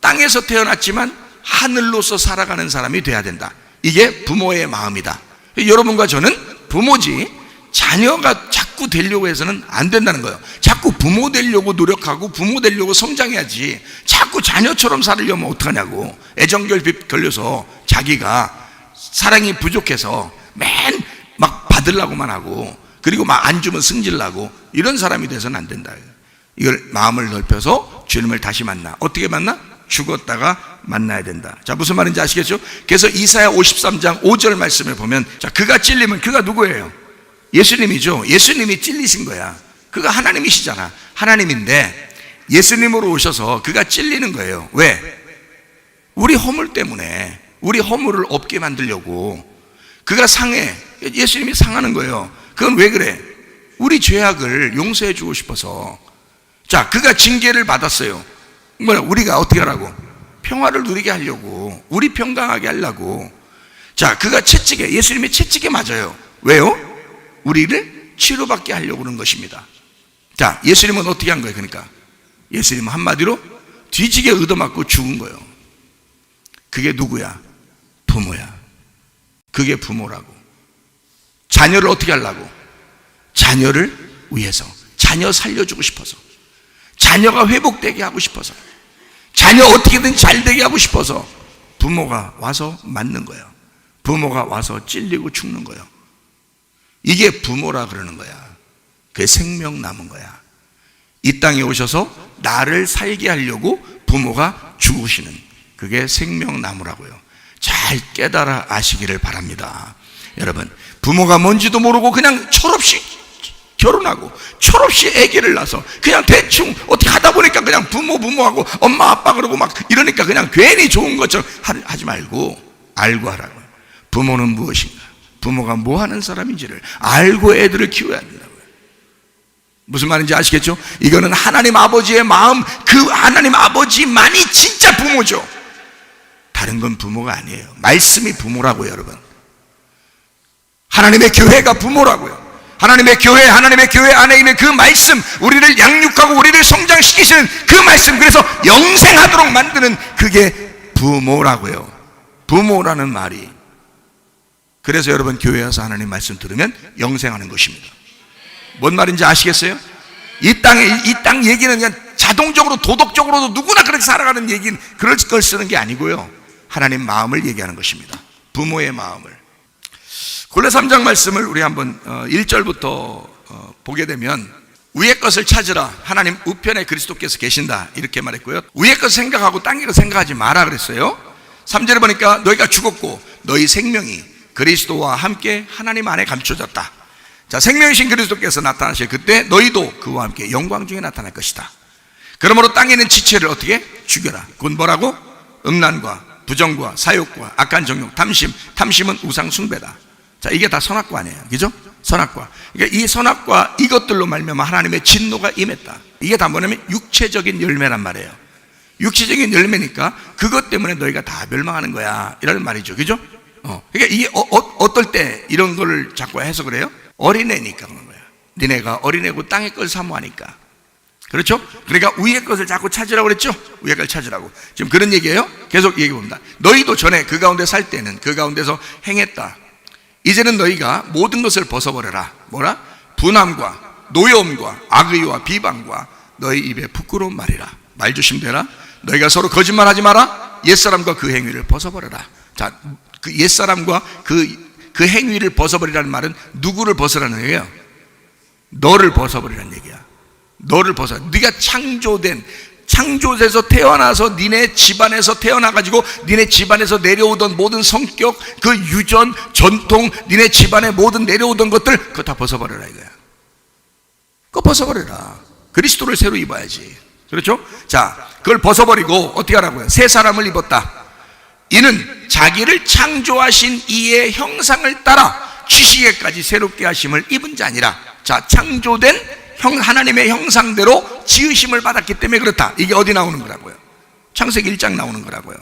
땅에서 태어났지만 하늘로서 살아가는 사람이 돼야 된다. 이게 부모의 마음이다. 여러분과 저는 부모지 자녀가 자꾸 되려고 해서는 안 된다는 거예요. 자꾸 부모 되려고 노력하고 부모 되려고 성장해야지 자꾸 자녀처럼 살려면 어떡하냐고. 애정결핍 걸려서 자기가 사랑이 부족해서 맨 막 받으려고만 하고 그리고 막 안 주면 승질나고 이런 사람이 돼서는 안 된다. 이걸 마음을 넓혀서 주님을 다시 만나. 어떻게 만나? 죽었다가 만나야 된다. 자, 무슨 말인지 아시겠죠? 그래서 이사야 53장 5절 말씀을 보면, 자, 그가 찔리면, 그가 누구예요? 예수님이죠. 예수님이 찔리신 거야. 그가 하나님이시잖아. 하나님인데 예수님으로 오셔서 그가 찔리는 거예요. 왜? 우리 허물 때문에, 우리 허물을 없게 만들려고 그가 상해. 예수님이 상하는 거예요. 그건 왜 그래? 우리 죄악을 용서해 주고 싶어서. 자, 그가 징계를 받았어요. 뭐야? 우리가 어떻게 하라고? 평화를 누리게 하려고, 우리 평강하게 하려고. 자, 그가 채찍에, 예수님이 채찍에 맞아요. 왜요? 우리를 치료받게 하려고 하는 것입니다. 자, 예수님은 어떻게 한 거예요? 그러니까 예수님은 한마디로 뒤지게 얻어맞고 죽은 거예요. 그게 누구야? 부모야. 그게 부모라고. 자녀를 어떻게 하려고? 자녀를 위해서, 자녀 살려주고 싶어서, 자녀가 회복되게 하고 싶어서, 자녀 어떻게든 잘 되게 하고 싶어서 부모가 와서 맞는 거예요. 부모가 와서 찔리고 죽는 거예요. 이게 부모라 그러는 거야. 그게 생명 남은 거야. 이 땅에 오셔서 나를 살게 하려고 부모가 죽으시는, 그게 생명 나무라고요. 잘 깨달아 아시기를 바랍니다. 여러분, 부모가 뭔지도 모르고 그냥 철없이 결혼하고 철없이 아기를 낳아서 그냥 대충 어떻게 하다 보니까 그냥 부모하고 엄마 아빠 그러고 막 이러니까 그냥 괜히 좋은 것처럼 하지 말고 알고 하라고요. 부모는 무엇인가, 부모가 뭐 하는 사람인지를 알고 애들을 키워야 된다고요. 무슨 말인지 아시겠죠? 이거는 하나님 아버지의 마음, 그 하나님 아버지만이 진짜 부모죠. 다른 건 부모가 아니에요. 말씀이 부모라고요. 여러분, 하나님의 교회가 부모라고요. 하나님의 교회 안에 있는 그 말씀, 우리를 양육하고 우리를 성장시키시는 그 말씀, 그래서 영생하도록 만드는, 그게 부모라고요. 부모라는 말이. 그래서 여러분, 교회 와서 하나님 말씀 들으면 영생하는 것입니다. 뭔 말인지 아시겠어요? 이 땅 얘기는 그냥 자동적으로 도덕적으로도 누구나 그렇게 살아가는 얘기는 그럴 걸 쓰는 게 아니고요, 하나님 마음을 얘기하는 것입니다. 부모의 마음을. 골로 3장 말씀을 우리 한번 1절부터 보게 되면, 위의 것을 찾으라, 하나님 우편에 그리스도께서 계신다, 이렇게 말했고요. 위의 것을 생각하고 땅의 것을 생각하지 마라 그랬어요. 3절에 보니까 너희가 죽었고 너희 생명이 그리스도와 함께 하나님 안에 감춰졌다. 자, 생명이신 그리스도께서 나타나실 그때 너희도 그와 함께 영광 중에 나타날 것이다. 그러므로 땅에 있는 지체를 어떻게? 죽여라. 그건 뭐라고? 음란과 부정과 사욕과 악한 정욕, 탐심은 우상 숭배다. 자, 이게 다 선악과 아니에요. 그죠? 선악과. 그러니까 이 선악과 이것들로 말미암아 하나님의 진노가 임했다. 이게 다 뭐냐면 육체적인 열매란 말이에요. 육체적인 열매니까 그것 때문에 너희가 다 멸망하는 거야, 이라는 말이죠. 그죠? 그러니까 이게 어떨 때 이런 걸 자꾸 해석을 해요? 어린애니까 그런 거야. 니네가 어린애고 땅의 걸 사모하니까. 그렇죠? 그러니까 위의 것을 자꾸 찾으라고 그랬죠? 위의 걸 찾으라고. 지금 그런 얘기예요. 계속 얘기해 봅니다. 너희도 전에 그 가운데 살 때는 그 가운데서 행했다. 이제는 너희가 모든 것을 벗어버려라. 뭐라? 분함과 노여움과 악의와 비방과 너희 입에 부끄러운 말이라. 말 조심되라. 너희가 서로 거짓말하지 마라. 옛사람과 그 행위를 벗어버려라. 자, 그 옛사람과 그 행위를 벗어버리라는 말은 누구를 벗으라는 얘기예요? 너를 벗어버리라는 얘기야. 너를 벗어. 네가 창조돼서 태어나서 니네 집안에서 태어나가지고 니네 집안에서 내려오던 모든 성격, 그 유전, 전통, 니네 집안에 모든 내려오던 것들, 그거 다 벗어버려라 이거야. 그거 벗어버려라. 그리스도를 새로 입어야지. 그렇죠? 자, 그걸 벗어버리고 어떻게 하라고요? 새 사람을 입었다. 이는 자기를 창조하신 이의 형상을 따라 지시에까지 새롭게 하심을 입은 자니라. 자, 창조된 하나님의 형상대로 지으심을 받았기 때문에 그렇다. 이게 어디 나오는 거라고요? 창세기 1장 나오는 거라고요.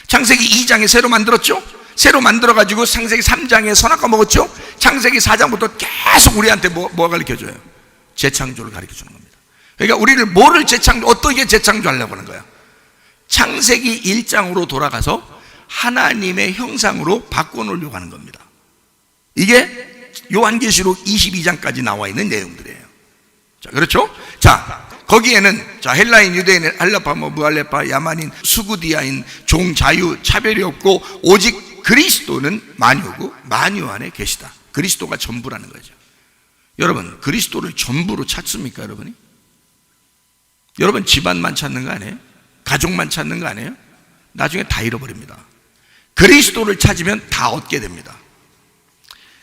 창세기 2장에 새로 만들었죠? 새로 만들어가지고 창세기 3장에 선악과 먹었죠? 창세기 4장부터 계속 우리한테 뭐 가르쳐줘요? 재창조를 가르쳐주는 겁니다. 그러니까 우리를 뭐를 어떻게 재창조하려고 하는 거야? 창세기 1장으로 돌아가서 하나님의 형상으로 바꿔놓으려고 하는 겁니다. 이게 요한계시록 22장까지 나와 있는 내용들이에요. 자, 그렇죠? 자, 거기에는 자, 헬라인, 유대인, 알라파, 무알레파, 야만인, 수구디아인, 종, 자유, 차별이 없고 오직 그리스도는 만유고 만유 안에 계시다. 그리스도가 전부라는 거죠. 여러분, 그리스도를 전부로 찾습니까, 여러분이? 여러분, 집안만 찾는 거 아니에요? 가족만 찾는 거 아니에요? 나중에 다 잃어버립니다. 그리스도를 찾으면 다 얻게 됩니다.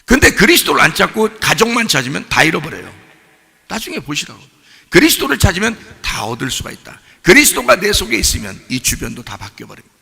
근데 그리스도를 안 찾고 가족만 찾으면 다 잃어버려요. 나중에 보시라고. 그리스도를 찾으면 다 얻을 수가 있다. 그리스도가 내 속에 있으면 이 주변도 다 바뀌어버립니다.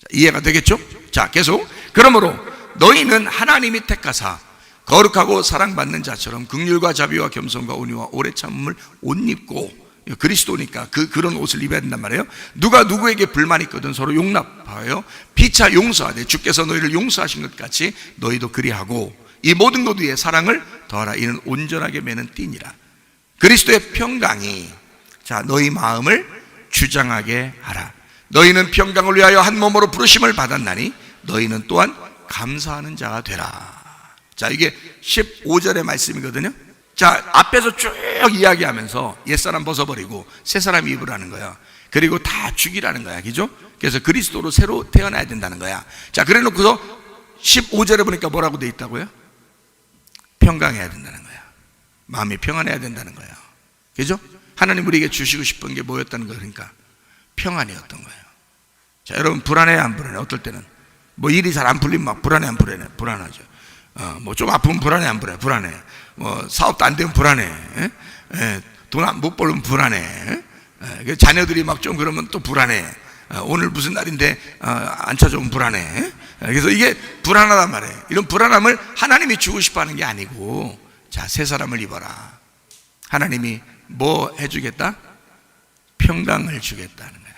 자, 이해가 되겠죠? 자, 계속. 그러므로 너희는 하나님이 택하사 거룩하고 사랑받는 자처럼 긍휼과 자비와 겸손과 온유와 오래 참음을 옷 입고, 그리스도니까 그런 옷을 입어야 된단 말이에요. 누가 누구에게 불만이 있거든 서로 용납하여 피차 용서하되 주께서 너희를 용서하신 것 같이 너희도 그리하고 이 모든 것 위에 사랑을 더하라. 이는 온전하게 매는 띠니라. 그리스도의 평강이 자 너희 마음을 주장하게 하라. 너희는 평강을 위하여 한 몸으로 부르심을 받았나니 너희는 또한 감사하는 자가 되라. 자, 이게 15절의 말씀이거든요. 자, 앞에서 쭉 이야기하면서 옛사람 벗어버리고 새사람 입으라는 거야. 그리고 다 죽이라는 거야. 그죠? 그래서 그리스도로 새로 태어나야 된다는 거야. 자, 그래 놓고서 15절에 보니까 뭐라고 돼 있다고요? 평강해야 된다는 거야. 마음이 평안해야 된다는 거야. 그죠? 하나님 우리에게 주시고 싶은 게 뭐였다는 거야. 그러니까 평안이었던 거예요. 자, 여러분 불안해요, 안 불안해요? 어떨 때는 뭐 일이 잘 안 풀리면 막 불안해, 안 불안해? 불안하죠. 뭐 좀 아프면 불안해, 안 불안해? 불안해. 뭐 사업도 안 되면 불안해. 돈 못 벌면 불안해. 자녀들이 막 좀 그러면 또 불안해. 오늘 무슨 날인데 안 찾아오면 불안해. 그래서 이게 불안하단 말이에요. 이런 불안함을 하나님이 주고 싶어 하는 게 아니고, 자, 새 사람을 입어라. 하나님이 뭐 해주겠다? 평강을 주겠다는 거야.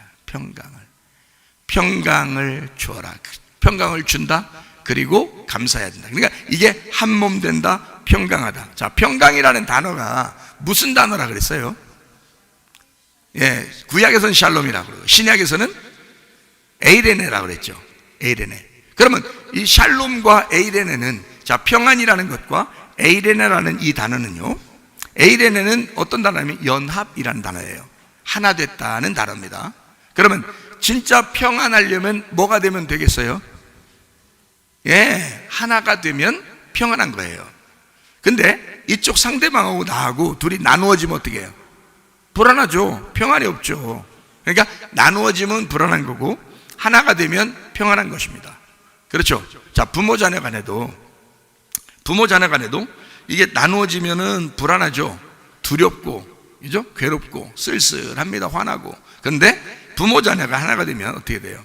평강을 주어라. 평강을 준다. 그리고 감사해야 된다. 그러니까 이게 한 몸 된다, 평강하다. 자, 평강이라는 단어가 무슨 단어라 그랬어요? 예, 구약에서는 샬롬이라고 그러고 신약에서는 에이레네라고 그랬죠. 에이레네. 그러면 이 샬롬과 에이레네는, 자, 평안이라는 것과 에이레네라는 이 단어는요, 에이레네는 어떤 단어냐면 연합이라는 단어예요. 하나 됐다는 단어입니다. 그러면 진짜 평안하려면 뭐가 되면 되겠어요? 예, 하나가 되면 평안한 거예요. 근데 이쪽 상대방하고 나하고 둘이 나누어지면 어떻게 해요? 불안하죠. 평안이 없죠. 그러니까 나누어지면 불안한 거고 하나가 되면 평안한 것입니다. 그렇죠? 자, 부모 자녀 간에도 이게 나누어지면은 불안하죠. 두렵고, 그죠? 괴롭고 쓸쓸합니다. 화나고. 그런데 부모 자녀가 하나가 되면 어떻게 돼요?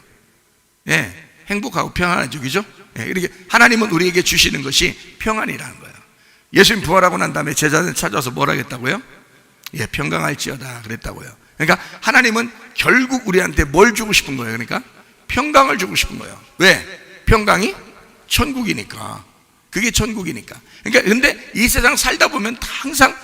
예, 행복하고 평안하죠. 그죠? 예, 이렇게 하나님은 우리에게 주시는 것이 평안이라는 거예요. 예수님 부활하고 난 다음에 제자들 찾아서 뭐라 했다고요? 예, 평강할지어다 그랬다고요. 그러니까 하나님은 결국 우리한테 뭘 주고 싶은 거예요? 그러니까 평강을 주고 싶은 거예요. 왜? 평강이 천국이니까. 그게 천국이니까. 그러니까 근데 이 세상 살다 보면 항상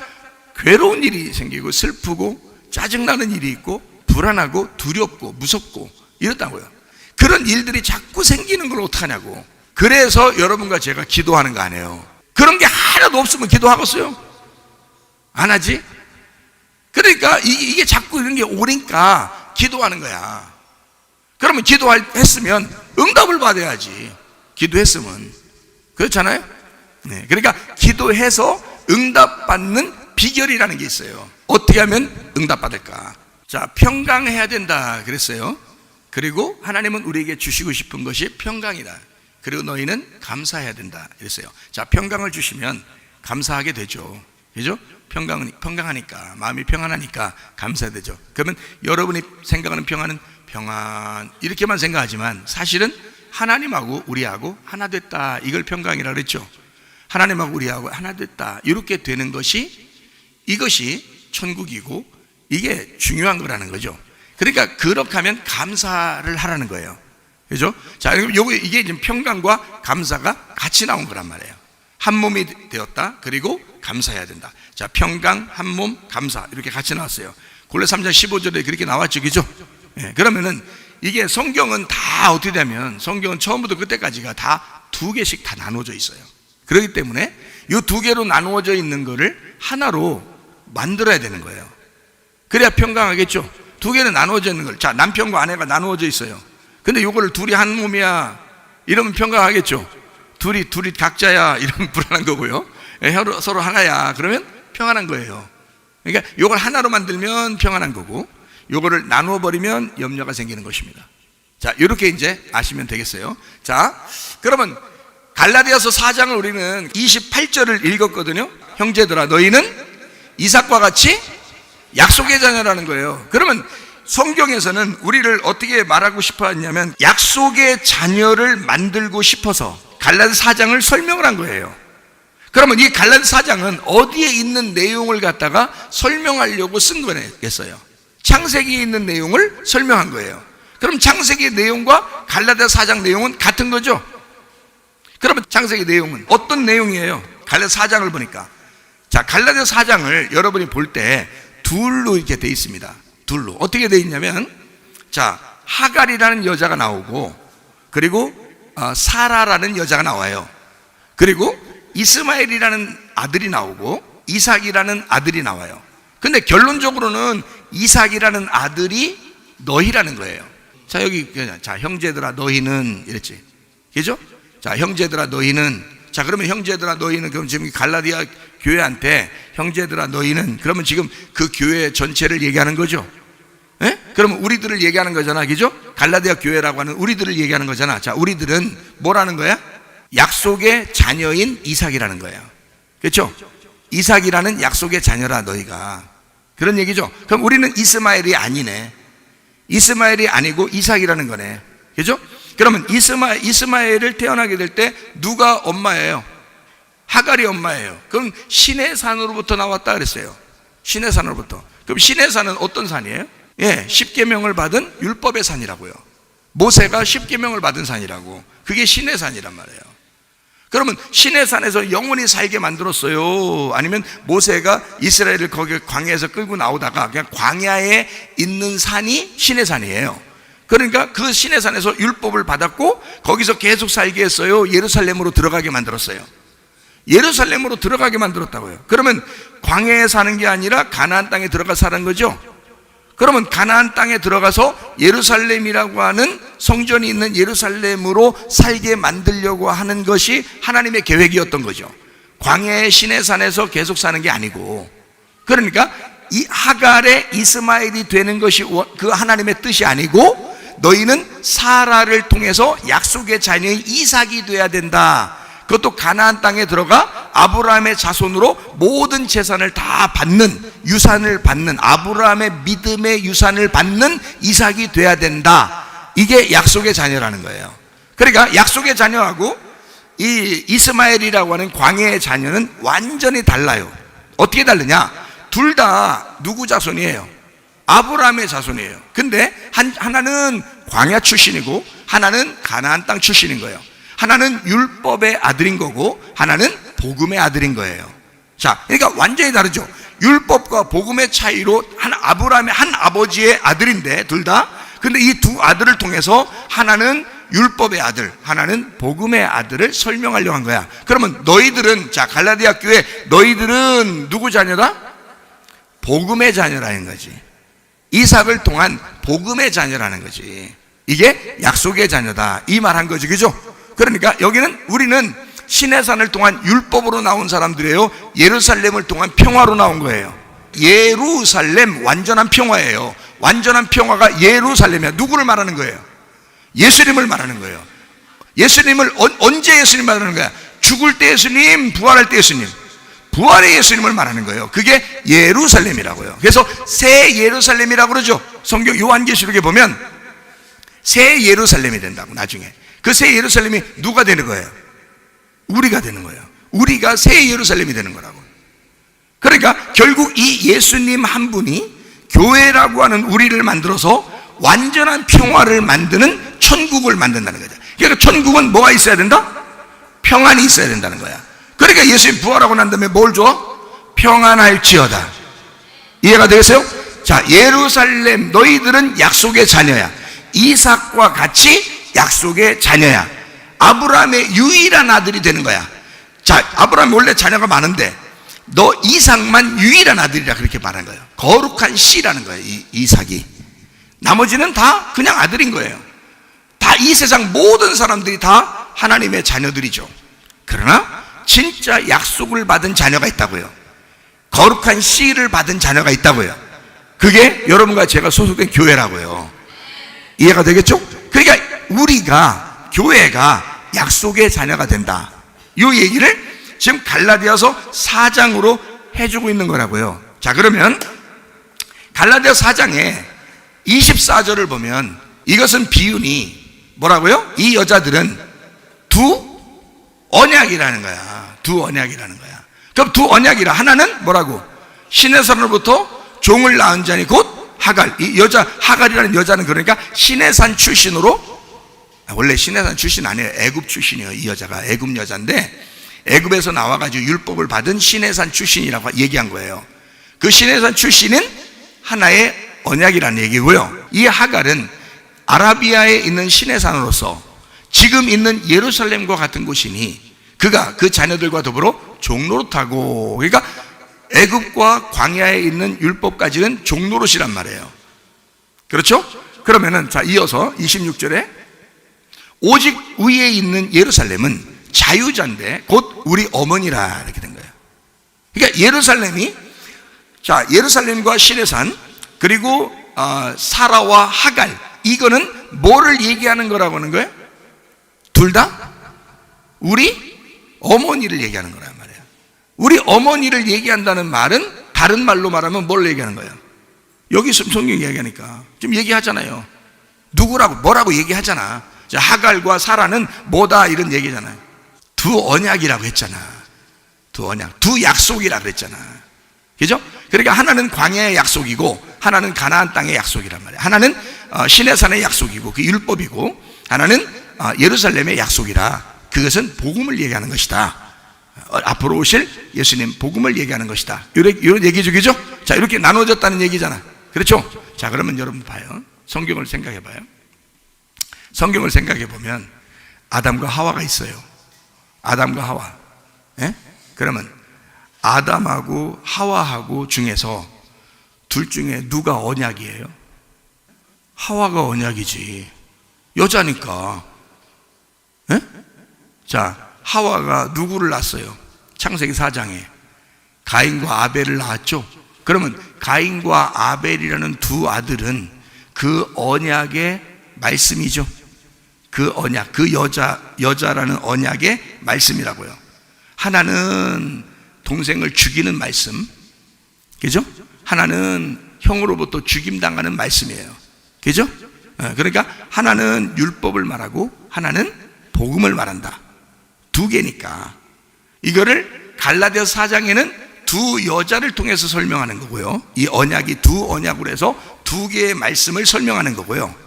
괴로운 일이 생기고 슬프고 짜증나는 일이 있고 불안하고 두렵고 무섭고 이렇다고요. 그런 일들이 자꾸 생기는 걸 어떡하냐고. 그래서 여러분과 제가 기도하는 거 아니에요. 그런 게 하나도 없으면 기도하겠어요? 안 하지? 그러니까 이게 자꾸 이런 게 오니까 기도하는 거야. 그러면 기도했으면 응답을 받아야지. 기도했으면. 그렇잖아요? 네. 그러니까 기도해서 응답받는 비결이라는 게 있어요. 어떻게 하면 응답받을까? 자, 평강해야 된다 그랬어요. 그리고 하나님은 우리에게 주시고 싶은 것이 평강이다. 그리고 너희는 감사해야 된다 그랬어요. 자, 평강을 주시면 감사하게 되죠. 그죠? 평강하니까, 마음이 평안하니까 감사해야 되죠. 그러면 여러분이 생각하는 평안은 평안 이렇게만 생각하지만 사실은 하나님하고 우리하고 하나 됐다, 이걸 평강이라 그랬죠. 하나님하고 우리하고 하나 됐다, 이렇게 되는 것이, 이것이 천국이고 이게 중요한 거라는 거죠. 그러니까 그렇게 하면 감사를 하라는 거예요. 그죠? 자, 이게 지금 평강과 감사가 같이 나온 거란 말이에요. 한 몸이 되었다. 그리고 감사해야 된다. 자, 평강, 한 몸, 감사 이렇게 같이 나왔어요. 골로 3장 15절에 그렇게 나왔죠. 그죠? 예, 그러면은 이게 성경은 다 어떻게 되면 성경은 처음부터 끝까지가 다 두 개씩 다 나누어져 있어요. 그렇기 때문에 이 두 개로 나누어져 있는 거를 하나로 만들어야 되는 거예요. 그래야 평강하겠죠. 두 개는 나누어져 있는 걸, 자, 남편과 아내가 나누어져 있어요. 근데 이거를 둘이 한 몸이야 이러면 평강하겠죠. 둘이 각자야 이러면 불안한 거고요. 서로 하나야. 그러면 평안한 거예요. 그러니까 이걸 하나로 만들면 평안한 거고, 요거를 나누어 버리면 염려가 생기는 것입니다. 자, 이렇게 이제 아시면 되겠어요. 자, 그러면 갈라디아서 4장을 우리는 28절을 읽었거든요. 형제들아, 너희는 이삭과 같이 약속의 자녀라는 거예요. 그러면 성경에서는 우리를 어떻게 말하고 싶어 했냐면, 약속의 자녀를 만들고 싶어서 갈라디아 4장을 설명을 한 거예요. 그러면 이 갈라디아 4장은 어디에 있는 내용을 갖다가 설명하려고 쓴 거겠어요? 창세기에 있는 내용을 설명한 거예요. 그럼 창세기 내용과 갈라디아 4장 내용은 같은 거죠? 그러면 창세기 내용은 어떤 내용이에요? 갈라디아 4장을 보니까, 자, 갈라디아 4장을 여러분이 볼 때 둘로 이렇게 돼 있습니다. 둘로. 어떻게 돼 있냐면, 자, 하갈이라는 여자가 나오고, 그리고 사라라는 여자가 나와요. 그리고 이스마엘이라는 아들이 나오고 이삭이라는 아들이 나와요. 근데 결론적으로는 이삭이라는 아들이 너희라는 거예요. 자, 여기, 자, 형제들아 너희는 이랬지. 그죠? 자, 형제들아 너희는, 자, 그러면 형제들아 너희는, 그럼 지금 갈라디아 교회한테 형제들아 너희는, 그러면 지금 그 교회 전체를 얘기하는 거죠? 예? 그러면 우리들을 얘기하는 거잖아. 그죠? 갈라디아 교회라고 하는 우리들을 얘기하는 거잖아. 자, 우리들은 뭐라는 거야? 약속의 자녀인 이삭이라는 거예요. 그렇죠? 이삭이라는 약속의 자녀라 너희가. 그런 얘기죠. 그럼 우리는 이스마엘이 아니네. 이스마엘이 아니고 이삭이라는 거네. 그렇죠? 그러면 이스마엘을 태어나게 될 때 누가 엄마예요? 하갈이 엄마예요. 그럼 시내산으로부터 나왔다 그랬어요. 시내산으로부터. 그럼 시내산은 어떤 산이에요? 예, 십계명을 받은 율법의 산이라고요. 모세가 십계명을 받은 산이라고. 그게 시내산이란 말이에요. 그러면 시내산에서 영원히 살게 만들었어요? 아니면 모세가 이스라엘을 거기 광야에서 끌고 나오다가 그냥 광야에 있는 산이 시내산이에요. 그러니까 그 시내산에서 율법을 받았고 거기서 계속 살게 했어요? 예루살렘으로 들어가게 만들었어요? 예루살렘으로 들어가게 만들었다고요. 그러면 광야에 사는 게 아니라 가나안 땅에 들어가 사는 거죠? 그러면 가나안 땅에 들어가서 예루살렘이라고 하는 성전이 있는 예루살렘으로 살게 만들려고 하는 것이 하나님의 계획이었던 거죠. 광야의 시내산에서 계속 사는 게 아니고, 그러니까 이 하갈의 이스마엘이 되는 것이 그 하나님의 뜻이 아니고, 너희는 사라를 통해서 약속의 자녀인 이삭이 돼야 된다. 그것도 가나안 땅에 들어가 아브라함의 자손으로 모든 재산을 다 받는, 유산을 받는, 아브라함의 믿음의 유산을 받는 이삭이 돼야 된다. 이게 약속의 자녀라는 거예요. 그러니까 약속의 자녀하고 이 이스마엘이라고 하는 광야의 자녀는 완전히 달라요. 어떻게 다르냐? 둘 다 누구 자손이에요? 아브라함의 자손이에요. 근데 하나는 광야 출신이고 하나는 가나안 땅 출신인 거예요. 하나는 율법의 아들인 거고 하나는 복음의 아들인 거예요. 자, 그러니까 완전히 다르죠. 율법과 복음의 차이로 아브라함의 한 아버지의 아들인데 둘 다. 근데 이 두 아들을 통해서 하나는 율법의 아들, 하나는 복음의 아들을 설명하려고 한 거야. 그러면 너희들은, 자, 갈라디아 교회 너희들은 누구 자녀다? 복음의 자녀라는 거지. 이삭을 통한 복음의 자녀라는 거지. 이게 약속의 자녀다, 이 말 한 거지. 그죠? 그러니까 여기는 우리는 시내산을 통한 율법으로 나온 사람들이에요. 예루살렘을 통한 평화로 나온 거예요. 예루살렘, 완전한 평화예요. 완전한 평화가 예루살렘이야. 누구를 말하는 거예요? 예수님을 말하는 거예요. 예수님을 언제 예수님 말하는 거야? 죽을 때 예수님, 부활할 때 예수님. 부활의 예수님을 말하는 거예요. 그게 예루살렘이라고요. 그래서 새 예루살렘이라고 그러죠. 성경 요한계시록에 보면 새 예루살렘이 된다고. 나중에 그 새 예루살렘이 누가 되는 거예요? 우리가 되는 거예요. 우리가 새 예루살렘이 되는 거라고. 그러니까 결국 이 예수님 한 분이 교회라고 하는 우리를 만들어서 완전한 평화를 만드는 천국을 만든다는 거죠. 그러니까 천국은 뭐가 있어야 된다? 평안이 있어야 된다는 거야. 그러니까 예수님 부활하고 난 다음에 뭘 줘? 평안할지어다. 이해가 되겠어요? 자, 예루살렘 너희들은 약속의 자녀야. 이삭과 같이 약속의 자녀야. 아브라함의 유일한 아들이 되는 거야. 자, 아브라함이 원래 자녀가 많은데 너 이삭만 유일한 아들이라 그렇게 말한 거예요. 거룩한 씨라는 거예요. 이삭이. 나머지는 다 그냥 아들인 거예요. 다 이 세상 모든 사람들이 다 하나님의 자녀들이죠. 그러나 진짜 약속을 받은 자녀가 있다고요. 거룩한 씨를 받은 자녀가 있다고요. 그게 여러분과 제가 소속된 교회라고요. 이해가 되겠죠? 그러니까 우리가, 교회가 약속의 자녀가 된다, 이 얘기를 지금 갈라디아서 4장으로 해주고 있는 거라고요. 자, 그러면 갈라디아 4장에 24절을 보면 이것은 비유니 뭐라고요? 이 여자들은 두 언약이라는 거야. 두 언약이라는 거야. 그럼 두 언약이라, 하나는 뭐라고? 신의 산으로부터 종을 낳은 자니 곧 하갈. 이 여자, 하갈이라는 여자는 그러니까 신의 산 출신으로, 원래 신의 산 출신 아니에요. 애굽 출신이에요. 이 여자가 애굽 여자인데 애굽에서 나와가지고 율법을 받은 신의 산 출신이라고 얘기한 거예요. 그 신의 산 출신은 하나의 언약이라는 얘기고요. 이 하갈은 아라비아에 있는 신의 산으로서 지금 있는 예루살렘과 같은 곳이니 그가 그 자녀들과 더불어 종노릇하고, 그러니까 애굽과 광야에 있는 율법까지는 종노릇이란 말이에요. 그렇죠? 그러면은 자, 이어서 26절에 오직 위에 있는 예루살렘은 자유자인데 곧 우리 어머니라, 이렇게 된 거예요. 그러니까 예루살렘이, 자, 예루살렘과 신의 산, 그리고 사라와 하갈, 이거는 뭐를 얘기하는 거라고 하는 거예요? 둘 다 우리 어머니를 얘기하는 거란 말이에요. 우리 어머니를 얘기한다는 말은 다른 말로 말하면 뭘 얘기하는 거예요? 여기 성경이 얘기하니까 지금 얘기하잖아요. 누구라고 뭐라고 얘기하잖아. 자, 하갈과 사라는 뭐다, 이런 얘기잖아요. 두 언약이라고 했잖아. 두 언약, 두 약속이라고 그랬잖아. 그죠? 그러니까 하나는 광야의 약속이고 하나는 가나안 땅의 약속이란 말이야. 하나는 신의 산의 약속이고 그 율법이고, 하나는 예루살렘의 약속이라, 그것은 복음을 얘기하는 것이다. 앞으로 오실 예수님 복음을 얘기하는 것이다, 이런 얘기죠. 그죠? 자, 이렇게 나눠졌다는 얘기잖아. 그렇죠? 자, 그러면 여러분 봐요. 성경을 생각해 봐요. 성경을 생각해 보면 아담과 하와가 있어요. 아담과 하와. 예? 그러면 아담하고 하와하고 중에서 둘 중에 누가 언약이에요? 하와가 언약이지. 여자니까. 예? 자, 하와가 누구를 낳았어요? 창세기 4장에 가인과 아벨을 낳았죠. 그러면 가인과 아벨이라는 두 아들은 그 언약의 말씀이죠. 그 언약, 그 여자라는 언약의 말씀이라고요. 하나는 동생을 죽이는 말씀, 그죠? 하나는 형으로부터 죽임당하는 말씀이에요. 그죠? 그러니까 하나는 율법을 말하고 하나는 복음을 말한다. 두 개니까 이거를 갈라디아 4장에는 두 여자를 통해서 설명하는 거고요. 이 언약이 두 언약으로 해서 두 개의 말씀을 설명하는 거고요.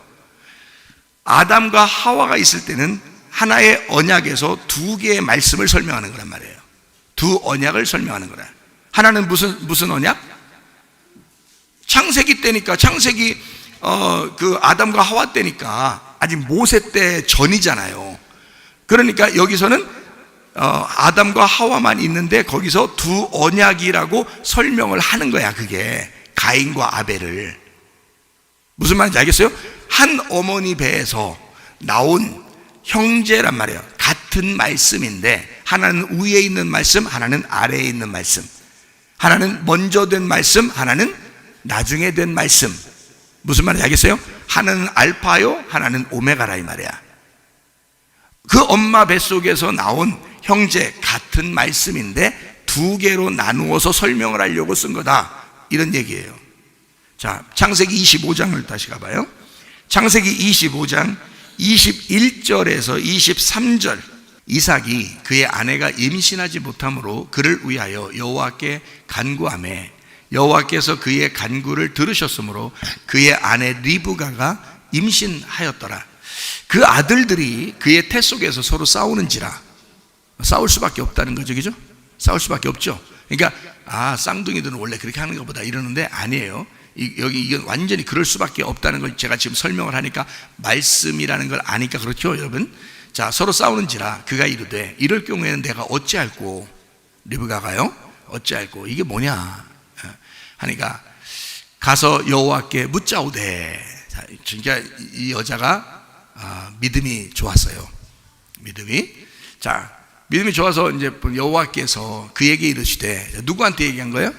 아담과 하와가 있을 때는 하나의 언약에서 두 개의 말씀을 설명하는 거란 말이에요. 두 언약을 설명하는 거라. 하나는 무슨 언약? 창세기 때니까, 창세기 그 아담과 하와 때니까 아직 모세 때 전이잖아요. 그러니까 여기서는 아담과 하와만 있는데 거기서 두 언약이라고 설명을 하는 거야. 그게 가인과 아벨을. 무슨 말인지 알겠어요? 한 어머니 배에서 나온 형제란 말이에요. 같은 말씀인데 하나는 위에 있는 말씀, 하나는 아래에 있는 말씀. 하나는 먼저 된 말씀, 하나는 나중에 된 말씀. 무슨 말인지 알겠어요? 하나는 알파요, 하나는 오메가라, 이 말이야. 그 엄마 뱃속에서 나온 형제, 같은 말씀인데 두 개로 나누어서 설명을 하려고 쓴 거다, 이런 얘기예요. 자, 창세기 25장을 다시 가봐요. 창세기 25장 21절에서 23절. 이삭이 그의 아내가 임신하지 못함으로 그를 위하여 여호와께 간구하매 여호와께서 그의 간구를 들으셨으므로 그의 아내 리브가가 임신하였더라. 그 아들들이 그의 태 속에서 서로 싸우는지라. 싸울 수밖에 없다는 거죠. 그죠? 싸울 수밖에 없죠. 그러니까 쌍둥이들은 원래 그렇게 하는 것보다 이러는데 아니에요. 여기 이건 완전히 그럴 수밖에 없다는 걸 제가 지금 설명을 하니까, 말씀이라는 걸 아니까 그렇죠, 여러분? 자, 서로 싸우는지라 그가 이르되 이럴 경우에는 내가 어찌할꼬. 리브가가요, 어찌할꼬. 이게 뭐냐 하니까 가서 여호와께 묻자오되. 자, 진짜 이 여자가 믿음이 좋았어요. 믿음이. 자, 믿음이 좋아서 이제 여호와께서 그에게 이르시되, 누구한테 얘기한 거예요?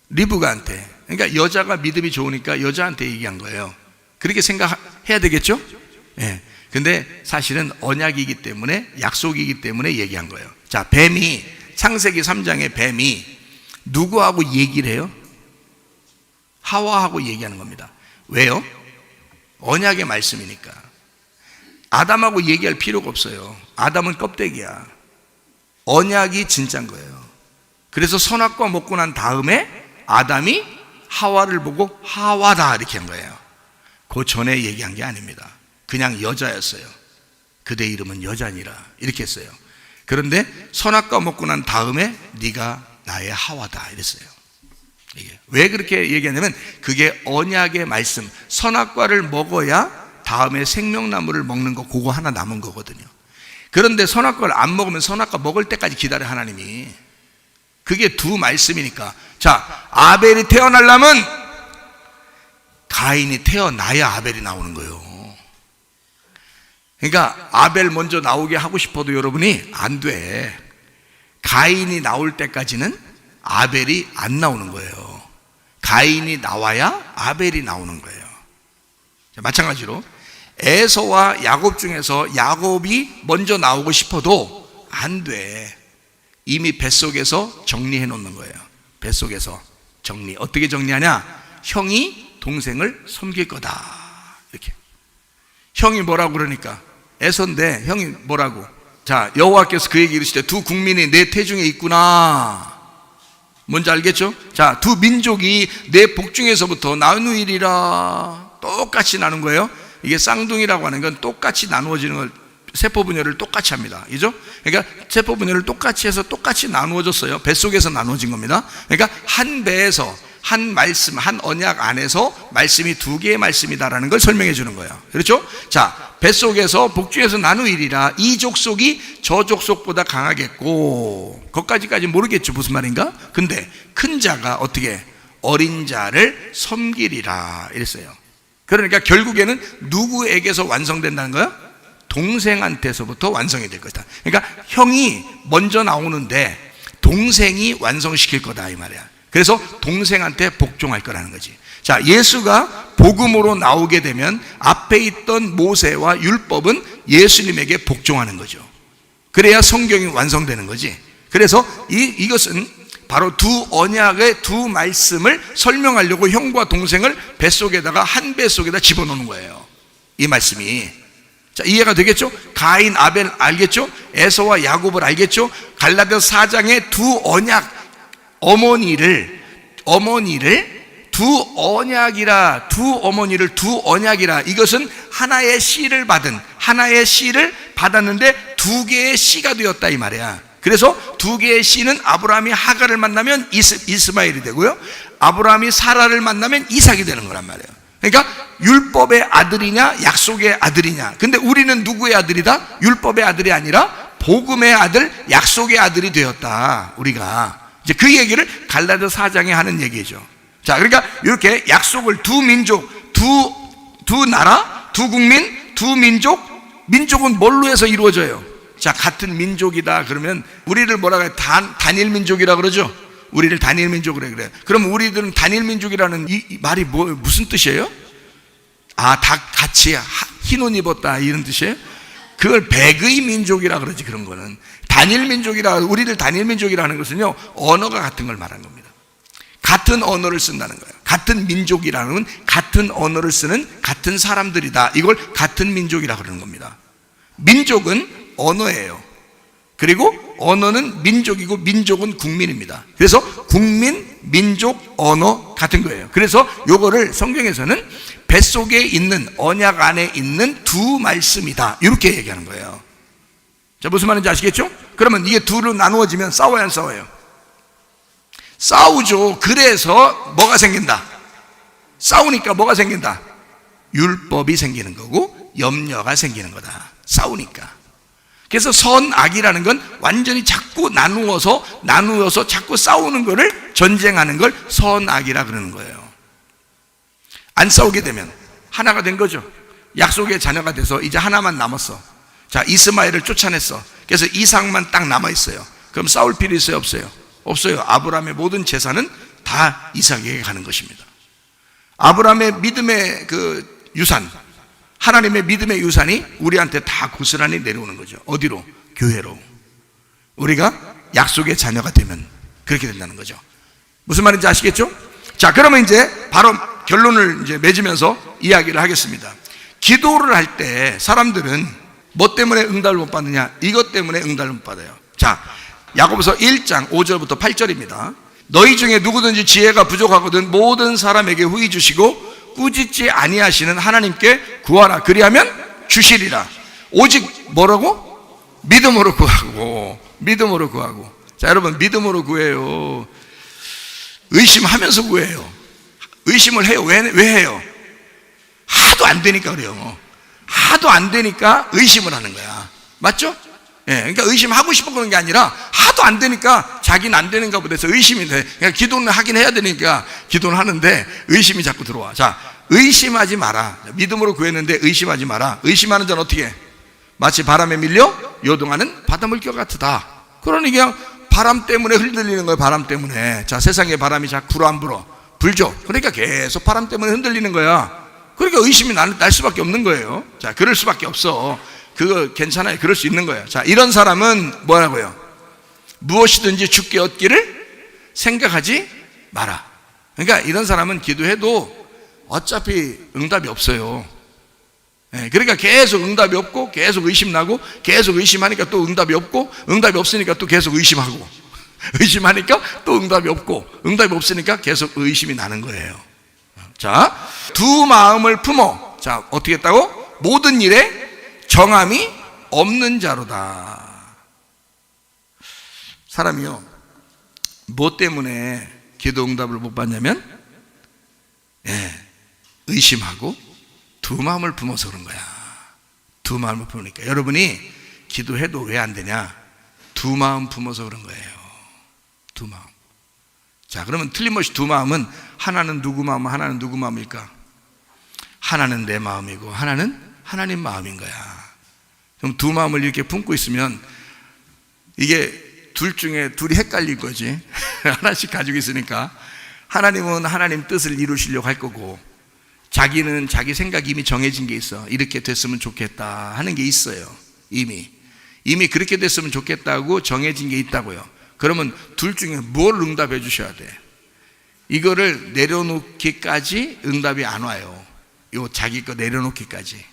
리브가한테. 그러니까 여자가 믿음이 좋으니까 여자한테 얘기한 거예요. 그렇게 생각해야 되겠죠? 예. 근데 사실은 언약이기 때문에, 약속이기 때문에 얘기한 거예요. 자, 뱀이, 창세기 3장의 뱀이 누구하고 얘기를 해요? 하와하고 얘기하는 겁니다. 왜요? 언약의 말씀이니까. 아담하고 얘기할 필요가 없어요. 아담은 껍데기야. 언약이 진짜인 거예요. 그래서 선악과 먹고 난 다음에 아담이 하와를 보고 하와다 이렇게 한 거예요. 그 전에 얘기한 게 아닙니다. 그냥 여자였어요. 그대 이름은 여자니라 이렇게 했어요. 그런데 선악과 먹고 난 다음에 네가 나의 하와다 이랬어요. 이게 왜 그렇게 얘기하냐면 그게 언약의 말씀. 선악과를 먹어야 다음에 생명나무를 먹는 거, 그거 하나 남은 거거든요. 그런데 선악과를 안 먹으면 선악과 먹을 때까지 기다려 하나님이. 그게 두 말씀이니까. 자, 아벨이 태어나려면 가인이 태어나야 아벨이 나오는 거예요. 그러니까 아벨 먼저 나오게 하고 싶어도 여러분이 안 돼. 가인이 나올 때까지는 아벨이 안 나오는 거예요. 가인이 나와야 아벨이 나오는 거예요. 자, 마찬가지로 에서와 야곱 중에서 야곱이 먼저 나오고 싶어도 안 돼. 이미 뱃속에서 정리해 놓는 거예요. 뱃속에서 정리. 어떻게 정리하냐? 형이 동생을 섬길 거다 이렇게. 형이 뭐라고 그러니까 에서인데 형이 뭐라고? 자, 여호와께서 그에게 이르시되 두 국민이 내 태중에 있구나. 뭔지 알겠죠? 자, 두 민족이 내 복중에서부터 나누이리라. 똑같이 나눈 거예요. 이게 쌍둥이라고 하는 건 똑같이 나누어지는 걸, 세포 분열을 똑같이 합니다. 그죠? 그러니까 세포 분열을 똑같이 해서 똑같이 나누어졌어요. 뱃속에서 나누어진 겁니다. 그러니까 한 배에서 한 말씀, 한 언약 안에서 말씀이 두 개의 말씀이다라는 걸 설명해 주는 거예요. 그렇죠? 자, 뱃속에서 복중에서 나누이리라. 이 족속이 저 족속보다 강하겠고, 거기까지까지 모르겠죠 무슨 말인가? 근데 큰 자가 어떻게 어린 자를 섬기리라 이랬어요. 그러니까 결국에는 누구에게서 완성된다는 거야? 동생한테서부터 완성이 될 거다. 그러니까 형이 먼저 나오는데 동생이 완성시킬 거다 이 말이야. 그래서 동생한테 복종할 거라는 거지. 자, 예수가 복음으로 나오게 되면 앞에 있던 모세와 율법은 예수님에게 복종하는 거죠. 그래야 성경이 완성되는 거지. 그래서 이것은 바로 두 언약의 두 말씀을 설명하려고 형과 동생을 뱃속에다가 한 뱃속에다 집어넣는 거예요. 이 말씀이. 자, 이해가 되겠죠? 가인, 아벨 알겠죠? 에서와 야곱을 알겠죠? 갈라디아서 4장의 두 언약, 어머니를 두 언약이라, 두 어머니를 두 언약이라. 이것은 하나의 씨를 받았는데 두 개의 씨가 되었다 이 말이야. 그래서 두 개의 씨는 아브라함이 하갈을 만나면 이스마엘이 되고요, 아브라함이 사라를 만나면 이삭이 되는 거란 말이에요. 그러니까 율법의 아들이냐 약속의 아들이냐. 근데 우리는 누구의 아들이다? 율법의 아들이 아니라 복음의 아들, 약속의 아들이 되었다. 우리가 이제 그 얘기를 갈라디아서 4장에 하는 얘기죠. 자, 그러니까 이렇게 약속을 두 민족, 두 나라, 두 국민, 두 민족. 민족은 뭘로 해서 이루어져요? 자, 같은 민족이다 그러면 우리를 뭐라고 해요? 단일 민족이라 그러죠. 우리를 단일 민족으로 그래요. 그럼 우리들은 단일 민족이라는 이 말이 무슨 뜻이에요? 아, 다 같이 흰 옷 입었다 이런 뜻이에요? 그걸 백의 민족이라 그러지. 그런 거는 단일 민족이라, 우리를 단일 민족이라 하는 것은요, 언어가 같은 걸 말하는 겁니다. 같은 언어를 쓴다는 거예요. 같은 민족이라는 건 같은 언어를 쓰는 같은 사람들이다. 이걸 같은 민족이라 그러는 겁니다. 민족은 언어예요. 그리고 언어는 민족이고 민족은 국민입니다. 그래서 국민, 민족, 언어 같은 거예요. 그래서 요거를 성경에서는 뱃속에 있는, 언약 안에 있는 두 말씀이다 이렇게 얘기하는 거예요. 자, 무슨 말인지 아시겠죠? 그러면 이게 둘로 나누어지면 싸워야 안 싸워요? 싸우죠. 그래서 뭐가 생긴다? 싸우니까 뭐가 생긴다? 율법이 생기는 거고 염려가 생기는 거다. 싸우니까. 그래서 선악이라는 건 완전히 자꾸 나누어서 자꾸 싸우는 거를, 전쟁하는 걸 선악이라 그러는 거예요. 안 싸우게 되면 하나가 된 거죠. 약속의 자녀가 돼서 이제 하나만 남았어. 자, 이스마엘을 쫓아냈어. 그래서 이삭만 딱 남아있어요. 그럼 싸울 필요 있어요? 없어요? 없어요. 아브라함의 모든 재산은 다 이삭에게 가는 것입니다. 아브라함의 믿음의 그 유산, 하나님의 믿음의 유산이 우리한테 다 고스란히 내려오는 거죠. 어디로? 교회로. 우리가 약속의 자녀가 되면 그렇게 된다는 거죠. 무슨 말인지 아시겠죠? 자, 그러면 이제 바로 결론을 이제 맺으면서 이야기를 하겠습니다. 기도를 할 때 사람들은 뭐 때문에 응답을 못 받느냐? 이것 때문에 응답을 못 받아요. 자, 야고보서 1장 5절부터 8절입니다. 너희 중에 누구든지 지혜가 부족하거든 모든 사람에게 후히 주시고 꾸짖지 아니하시는 하나님께 구하라. 그리하면 주시리라. 오직 뭐라고? 믿음으로 구하고. 믿음으로 구하고. 자, 여러분, 믿음으로 구해요. 의심하면서 구해요. 의심을 해요. 왜 해요? 하도 안 되니까 그래요. 하도 안 되니까 의심을 하는 거야. 맞죠? 예, 그러니까 의심하고 싶어 그런 게 아니라 하도 안 되니까 자기는 안 되는가 보다 해서 의심이 돼. 그러니까 기도는 하긴 해야 되니까 기도는 하는데 의심이 자꾸 들어와. 자, 의심하지 마라. 믿음으로 구했는데 의심하지 마라. 의심하는 자는 어떻게 해? 마치 바람에 밀려 요동하는 바닷물결 같으다. 그러니 그냥 바람 때문에 흔들리는 거예요. 바람 때문에. 자, 세상에 바람이 자꾸 불어 안 불어? 불죠. 그러니까 계속 바람 때문에 흔들리는 거야. 그러니까 의심이 날 수밖에 없는 거예요. 자, 그럴 수밖에 없어. 그거 괜찮아요. 그럴 수 있는 거예요. 자, 이런 사람은 뭐라고요? 무엇이든지 주께 얻기를 생각하지 마라. 그러니까 이런 사람은 기도해도 어차피 응답이 없어요. 그러니까 계속 응답이 없고 계속 의심나고 계속 의심하니까 또 응답이 없고 응답이 없으니까 또 계속 의심하고 의심하니까 또 응답이 없고 응답이 없으니까 계속 의심이 나는 거예요. 자, 두 마음을 품어. 자, 어떻게 했다고? 모든 일에 정함이 없는 자로다. 사람이요, 뭐 때문에 기도 응답을 못 받냐면 의심하고 두 마음을 품어서 그런 거야. 두 마음을 품으니까. 여러분이 기도해도 왜 안 되냐? 두 마음 품어서 그런 거예요. 두 마음. 자, 그러면 틀림없이 두 마음은 하나는 누구 마음, 하나는 누구 마음일까? 하나는 내 마음이고 하나는 하나님 마음인 거야. 그럼 두 마음을 이렇게 품고 있으면 이게 둘 중에 둘이 헷갈릴 거지. 하나씩 가지고 있으니까. 하나님은 하나님 뜻을 이루시려고 할 거고 자기는 자기 생각이 이미 정해진 게 있어. 이렇게 됐으면 좋겠다 하는 게 있어요. 이미 그렇게 됐으면 좋겠다고 정해진 게 있다고요. 그러면 둘 중에 뭘 응답해 주셔야 돼? 이거를 내려놓기까지 응답이 안 와요. 요 자기 거 내려놓기까지.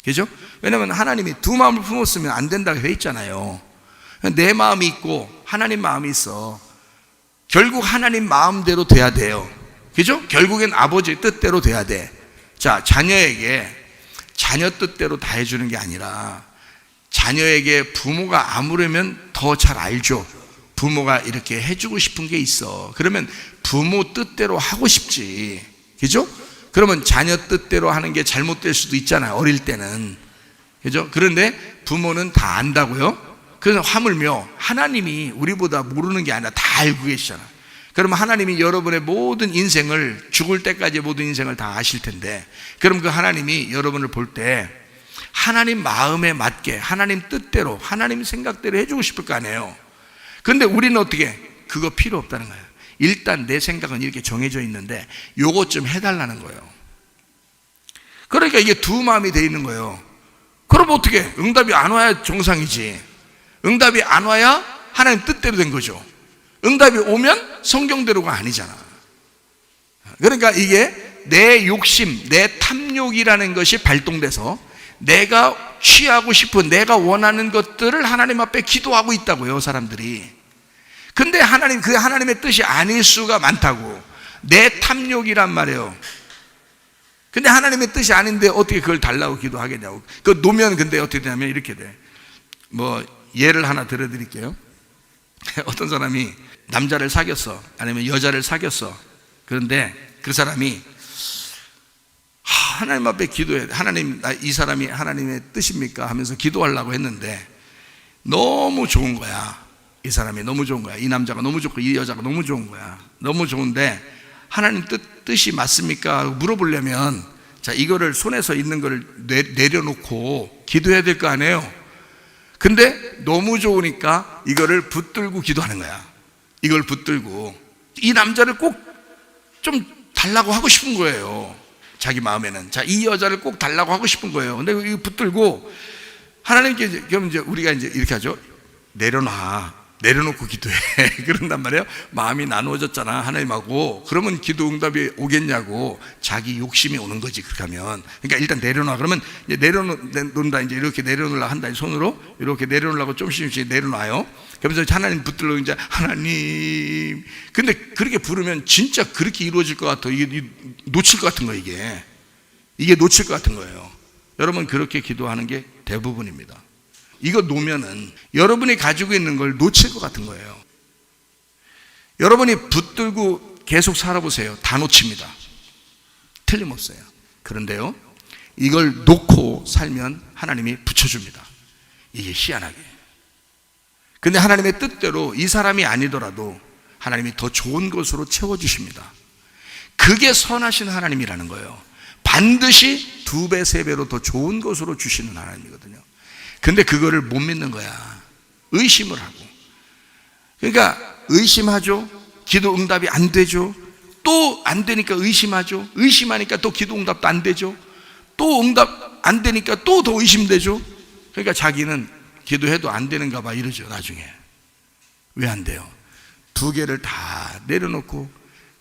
그죠? 왜냐면 하나님이 두 마음을 품었으면 안 된다고 해 있잖아요. 내 마음이 있고 하나님 마음이 있어. 결국 하나님 마음대로 돼야 돼요. 그죠? 결국엔 아버지의 뜻대로 돼야 돼. 자, 자녀에게 자녀 뜻대로 다 해주는 게 아니라 자녀에게 부모가 아무려면 더 잘 알죠. 부모가 이렇게 해주고 싶은 게 있어. 그러면 부모 뜻대로 하고 싶지. 그죠? 그러면 자녀 뜻대로 하는 게 잘못될 수도 있잖아요. 어릴 때는. 그죠? 그런데 부모는 다 안다고요? 그래서 하물며 하나님이 우리보다 모르는 게 아니라 다 알고 계시잖아. 그러면 하나님이 여러분의 모든 인생을, 죽을 때까지 모든 인생을 다 아실 텐데, 그럼 그 하나님이 여러분을 볼 때 하나님 마음에 맞게 하나님 뜻대로 하나님 생각대로 해주고 싶을 거 아니에요. 그런데 우리는 어떻게? 그거 필요 없다는 거예요. 일단 내 생각은 이렇게 정해져 있는데 요것 좀 해달라는 거예요. 그러니까 이게 두 마음이 돼 있는 거예요. 그럼 어떻게? 응답이 안 와야 정상이지. 응답이 안 와야 하나님 뜻대로 된 거죠. 응답이 오면 성경대로가 아니잖아. 그러니까 이게 내 욕심, 내 탐욕이라는 것이 발동돼서 내가 취하고 싶은, 내가 원하는 것들을 하나님 앞에 기도하고 있다고요, 사람들이. 근데 하나님, 그 하나님의 뜻이 아닐 수가 많다고. 내 탐욕이란 말이에요. 근데 하나님의 뜻이 아닌데 어떻게 그걸 달라고 기도하겠냐고. 그 놓으면 근데 어떻게 되냐면 이렇게 돼. 뭐 예를 하나 들어드릴게요. 어떤 사람이 남자를 사귀었어. 아니면 여자를 사귀었어. 그런데 그 사람이 하나님 앞에 기도해. 하나님, 이 사람이 하나님의 뜻입니까? 하면서 기도하려고 했는데 너무 좋은 거야. 이 사람이 너무 좋은 거야. 이 남자가 너무 좋고 이 여자가 너무 좋은 거야. 너무 좋은데 하나님 뜻이 맞습니까? 물어보려면 자, 이거를 손에서 있는 거를 내려놓고 기도해야 될 거 아니에요. 근데 너무 좋으니까 이거를 붙들고 기도하는 거야. 이걸 붙들고 이 남자를 꼭 좀 달라고 하고 싶은 거예요. 자기 마음에는. 자, 이 여자를 꼭 달라고 하고 싶은 거예요. 근데 이거 붙들고 하나님께, 그럼 이제 우리가 이제 이렇게 하죠. 내려놓고 기도해. 그런단 말이에요. 마음이 나누어졌잖아, 하나님하고. 그러면 기도 응답이 오겠냐고. 자기 욕심이 오는 거지, 그렇게 하면. 그러니까 일단 내려놔. 그러면 이제 내려놓는다. 이제 이렇게 내려놓으려고 한다. 손으로 이렇게 내려놓으려고 조금씩 내려놔요. 그러면서 하나님 붙들고 이제 하나님. 근데 그렇게 부르면 진짜 그렇게 이루어질 것 같아. 이게 놓칠 것 같은 거예요, 이게. 이게 놓칠 것 같은 거예요. 여러분, 그렇게 기도하는 게 대부분입니다. 이거 놓으면은 여러분이 가지고 있는 걸 놓칠 것 같은 거예요. 여러분이 붙들고 계속 살아보세요. 다 놓칩니다. 틀림없어요. 그런데요, 이걸 놓고 살면 하나님이 붙여줍니다. 이게 희한하게. 근데 하나님의 뜻대로 이 사람이 아니더라도 하나님이 더 좋은 것으로 채워주십니다. 그게 선하신 하나님이라는 거예요. 반드시 2배, 3배로 더 좋은 것으로 주시는 하나님이거든요. 근데 그거를 못 믿는 거야. 의심을 하고. 그러니까 의심하죠. 기도 응답이 안 되죠. 또 안 되니까 의심하죠. 의심하니까 또 기도 응답도 안 되죠. 또 응답 안 되니까 또 더 의심되죠. 그러니까 자기는 기도해도 안 되는가 봐 이러죠, 나중에. 왜 안 돼요? 2개를 다 내려놓고,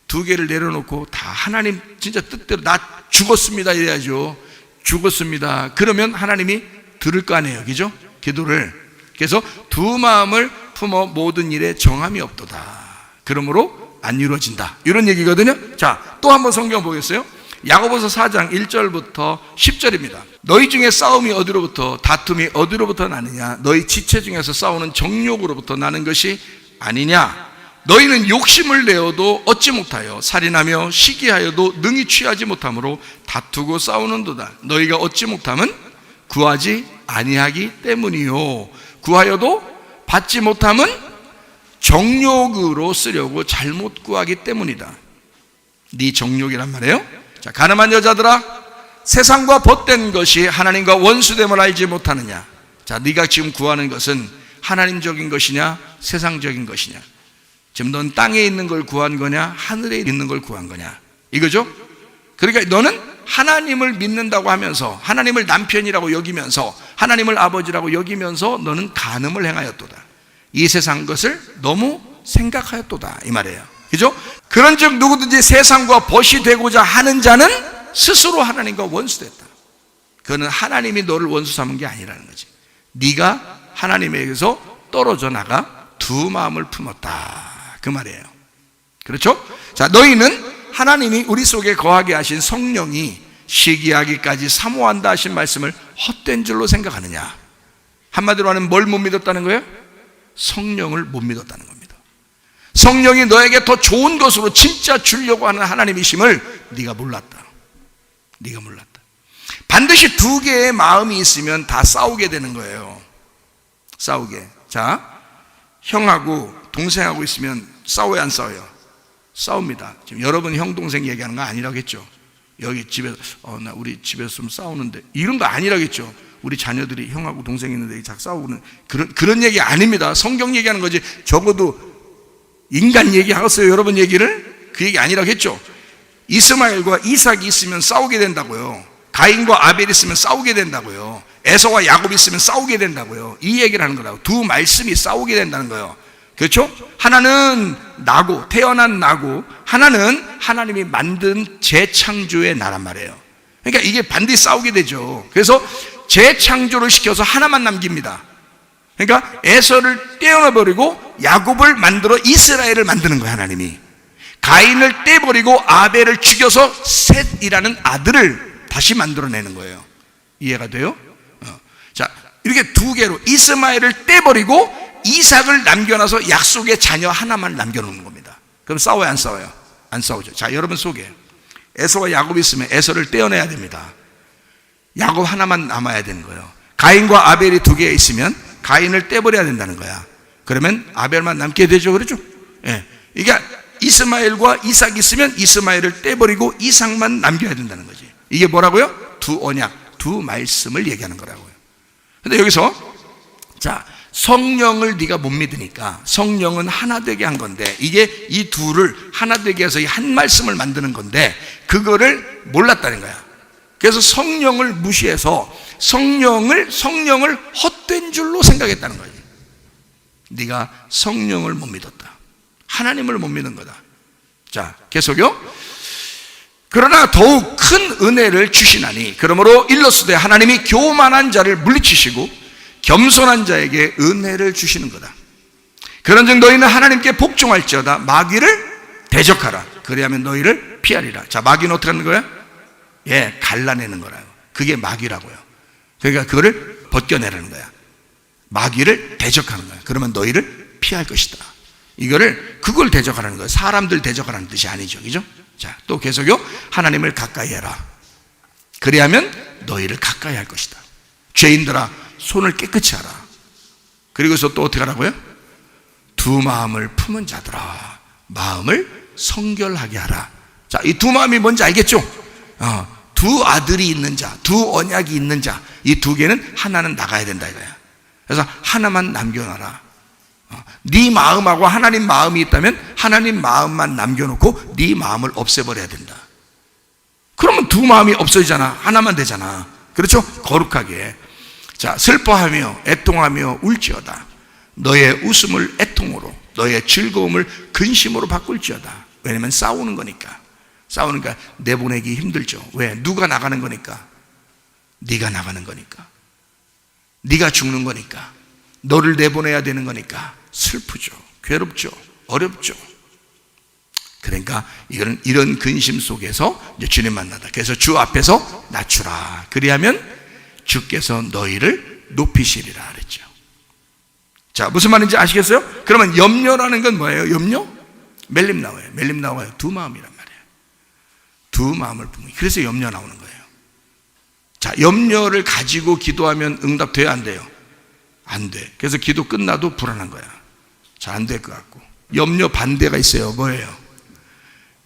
2개를 내려놓고 다 하나님 진짜 뜻대로 나 죽었습니다 이래야죠. 죽었습니다. 그러면 하나님이 들을 거 아니에요, 그죠? 기도를. 그래서 두 마음을 품어 모든 일에 정함이 없도다. 그러므로 안 이루어진다. 이런 얘기거든요. 자, 또 한번 성경 보겠어요? 야고보서 4장 1절부터 10절입니다. 너희 중에 싸움이 어디로부터, 다툼이 어디로부터 나느냐? 너희 지체 중에서 싸우는 정욕으로부터 나는 것이 아니냐? 너희는 욕심을 내어도 얻지 못하여 살인하며 시기하여도 능히 취하지 못함으로 다투고 싸우는도다. 너희가 얻지 못함은 구하지 아니하기 때문이요, 구하여도 받지 못함은 정욕으로 쓰려고 잘못 구하기 때문이다. 네 정욕이란 말이에요. 자, 가늠한 여자들아, 세상과 벗된 것이 하나님과 원수됨을 알지 못하느냐? 자, 네가 지금 구하는 것은 하나님적인 것이냐, 세상적인 것이냐? 지금 넌 땅에 있는 걸 구한 거냐, 하늘에 있는 걸 구한 거냐? 이거죠? 그러니까 너는 하나님을 믿는다고 하면서, 하나님을 남편이라고 여기면서, 하나님을 아버지라고 여기면서 너는 간음을 행하였도다. 이 세상 것을 너무 생각하였도다, 이 말이에요. 그죠? 그런즉 누구든지 세상과 벗이 되고자 하는 자는 스스로 하나님과 원수됐다. 그거는 하나님이 너를 원수 삼은 게 아니라는 거지. 네가 하나님에게서 떨어져 나가 두 마음을 품었다, 그 말이에요. 그렇죠? 자, 너희는 하나님이 우리 속에 거하게 하신 성령이 시기하기까지 사모한다 하신 말씀을 헛된 줄로 생각하느냐? 한마디로 하면 뭘 못 믿었다는 거예요? 성령을 못 믿었다는 겁니다. 성령이 너에게 더 좋은 것으로 진짜 주려고 하는 하나님이심을 네가 몰랐다. 네가 몰랐다. 반드시 2개의 마음이 있으면 다 싸우게 되는 거예요. 싸우게. 자, 형하고 동생하고 있으면 싸워요, 안 싸워요? 싸웁니다. 지금 여러분 형 동생 얘기하는 거 아니라겠죠? 여기 집에서 나 우리 집에서 좀 싸우는데, 이런 거 아니라겠죠? 우리 자녀들이 형하고 동생이 있는데 자꾸 싸우고는, 그런 얘기 아닙니다. 성경 얘기하는 거지. 적어도 인간 얘기하겠어요, 여러분 얘기를? 그 얘기 아니라겠죠? 이스마엘과 이삭이 있으면 싸우게 된다고요. 가인과 아벨이 있으면 싸우게 된다고요. 에서와 야곱이 있으면 싸우게 된다고요. 이 얘기를 하는 거라고. 두 말씀이 싸우게 된다는 거예요. 그렇죠? 하나는 나고, 태어난 나고, 하나는 하나님이 만든 재창조의 나란 말이에요. 그러니까 이게 반드시 싸우게 되죠. 그래서 재창조를 시켜서 하나만 남깁니다. 그러니까 에서를 떼어버리고 야곱을 만들어 이스라엘을 만드는 거예요, 하나님이. 가인을 떼버리고 아벨을 죽여서 셋이라는 아들을 다시 만들어내는 거예요. 이해가 돼요? 자, 이렇게 2개로 이스마엘을 떼버리고 이삭을 남겨놔서 약속의 자녀 하나만 남겨놓는 겁니다. 그럼 싸워요, 안 싸워요? 안 싸우죠. 자, 여러분 속에 에서와 야곱이 있으면 에서를 떼어내야 됩니다. 야곱 하나만 남아야 되는 거예요. 가인과 아벨이 2개 있으면 가인을 떼버려야 된다는 거야. 그러면 아벨만 남게 되죠, 그렇죠? 예. 그러니까 이스마엘과 이삭이 있으면 이스마엘을 떼버리고 이삭만 남겨야 된다는 거지. 이게 뭐라고요? 두 언약, 두 말씀을 얘기하는 거라고요. 근데 여기서 자, 성령을 네가 못 믿으니까 성령은 하나 되게 한 건데, 이게 이 둘을 하나 되게 해서 이 한 말씀을 만드는 건데 그거를 몰랐다는 거야. 그래서 성령을 무시해서 성령을 헛된 줄로 생각했다는 거지. 네가 성령을 못 믿었다. 하나님을 못 믿는 거다. 자, 계속요. 그러나 더욱 큰 은혜를 주시나니 그러므로 일러스되 하나님이 교만한 자를 물리치시고 겸손한 자에게 은혜를 주시는 거다. 그런즉 너희는 하나님께 복종할지어다. 마귀를 대적하라. 그리하면 너희를 피하리라. 자, 마귀는 어떻게 하는 거야? 예, 갈라내는 거라고. 그게 마귀라고요. 그러니까 그거를 벗겨내라는 거야. 마귀를 대적하는 거야. 그러면 너희를 피할 것이다. 그걸 대적하라는 거예요. 사람들 대적하라는 뜻이 아니죠. 그죠? 자, 또 계속요. 하나님을 가까이 해라. 그리하면 너희를 가까이 할 것이다. 죄인들아, 손을 깨끗이 하라. 그리고서 또 어떻게 하라고요? 두 마음을 품은 자들아, 마음을 성결하게 하라. 자, 이 두 마음이 뭔지 알겠죠? 두 아들이 있는 자, 두 언약이 있는 자, 이 두 개는 하나는 나가야 된다 이거야. 그래서 하나만 남겨놔라. 네 마음하고 하나님 마음이 있다면 하나님 마음만 남겨놓고 네 마음을 없애버려야 된다. 그러면 두 마음이 없어지잖아. 하나만 되잖아. 그렇죠? 거룩하게. 자, 슬퍼하며 애통하며 울지어다. 너의 웃음을 애통으로, 너의 즐거움을 근심으로 바꿀지어다. 왜냐면 싸우는 거니까. 싸우니까 내보내기 힘들죠. 왜? 누가 나가는 거니까. 네가 나가는 거니까. 네가 죽는 거니까. 너를 내보내야 되는 거니까 슬프죠. 괴롭죠. 어렵죠. 그러니까 이런 근심 속에서 이제 주님 만나다. 그래서 주 앞에서 낮추라. 그리하면 주께서 너희를 높이시리라 그랬죠. 자, 무슨 말인지 아시겠어요? 그러면 염려라는 건 뭐예요? 염려? 멜림나와요. 멜림나와요. 두 마음이란 말이에요. 두 마음을 품는. 그래서 염려 나오는 거예요. 자, 염려를 가지고 기도하면 응답돼요? 안 돼요? 안 돼. 그래서 기도 끝나도 불안한 거야. 자, 안 될 것 같고. 염려 반대가 있어요. 뭐예요?